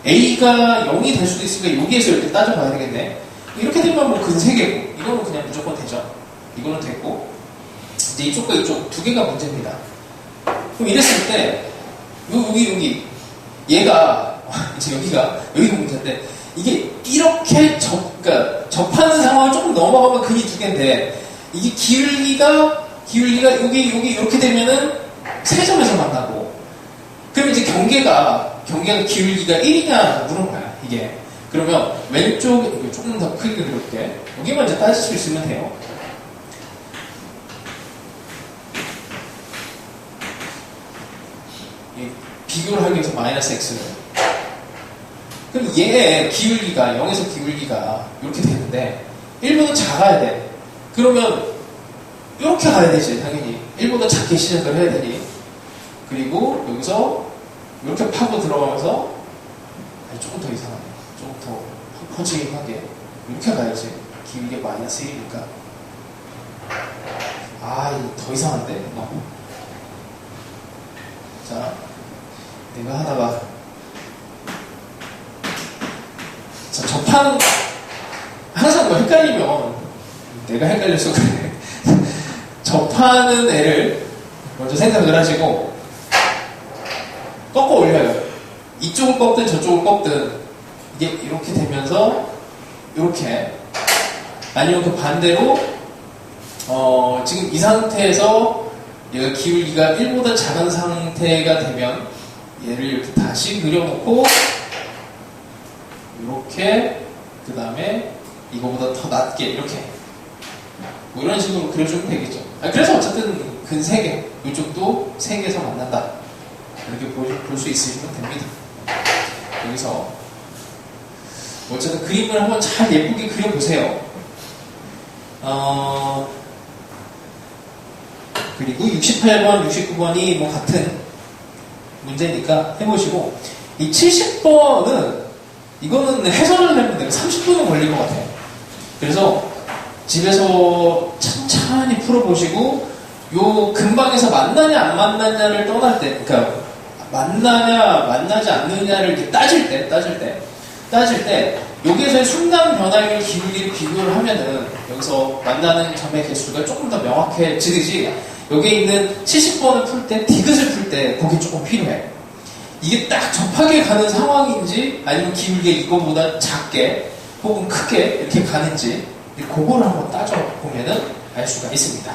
A가 0이 될 수도 있으니까 여기에서 이렇게 따져봐야 되겠네. 이렇게 되면 뭐 근 3개고 이거는 그냥 무조건 되죠. 이거는 됐고 이제 이쪽과 이쪽 두 개가 문제입니다. 그럼 이랬을 때 여기 얘가 이제 여기가 문제인데, 이게 이렇게 그러니까 접하는 상황을 조금 넘어가면 근이 두 개인데 이게 기울기가 기울기가 여기 이렇게 되면은 세 점에서 만나고, 그럼 이제 경계가 기울기가 1이냐 물은 거야, 이게. 그러면 왼쪽, 이거 조금 더 크게 그려볼게. 여기만 이제 따질 수 있으면 돼요. 비교를 하기 위해서 마이너스 x를. 그럼 얘의 기울기가, 0에서 기울기가 이렇게 되는데, 1보다 작아야 돼. 그러면, 이렇게 가야 되지, 당연히. 1보다 작게 시작을 해야 되니. 그리고 여기서, 이렇게 파고 들어가면서, 조금 더 이상하네. 조금 더 퍼지하게. 이렇게 가야지. 기울기가 마이너스 1이니까. 더 이상한데? 자, 내가 하다가 자, 접한 항상 뭐 헷갈리면 내가 헷갈려서 그래. 접하는 애를 먼저 생각을 하시고 꺾어 올려요. 이쪽을 꺾든 저쪽을 꺾든 이게 이렇게 되면서 이렇게, 아니면 그 반대로 지금 이 상태에서 얘가 기울기가 1보다 작은 상태가 되면 얘를 이렇게 다시 그려놓고 이렇게, 그 다음에 이거보다 더 낮게 이렇게 뭐 이런 식으로 그려주면 되겠죠. 그래서 어쨌든 근 3개, 이쪽도 3개에서 만난다, 이렇게 볼 수 있으시면 됩니다. 여기서 어쨌든 그림을 한번 잘 예쁘게 그려보세요. 그리고 68번, 69번이 뭐 같은 문제니까 해보시고, 이 70번은 이거는 해설을 하면 내가 30분은 걸릴 것 같아요. 그래서 집에서 천천히 풀어보시고, 요 근방에서 만나냐 안 만나냐를 떠날 때, 그러니까 만나냐 만나지 않느냐를 이렇게 따질 때 여기에서의 순간 변화율 기울기를 비교를 하면은 여기서 만나는 점의 개수가 조금 더 명확해지듯이, 여기에 있는 70번을 풀 때, 디귿을 풀 때 그게 조금 필요해. 이게 딱 접하게 가는 상황인지, 아니면 기울기가 이거보다 작게 혹은 크게 이렇게 가는지, 그거를 한번 따져보면은 알 수가 있습니다.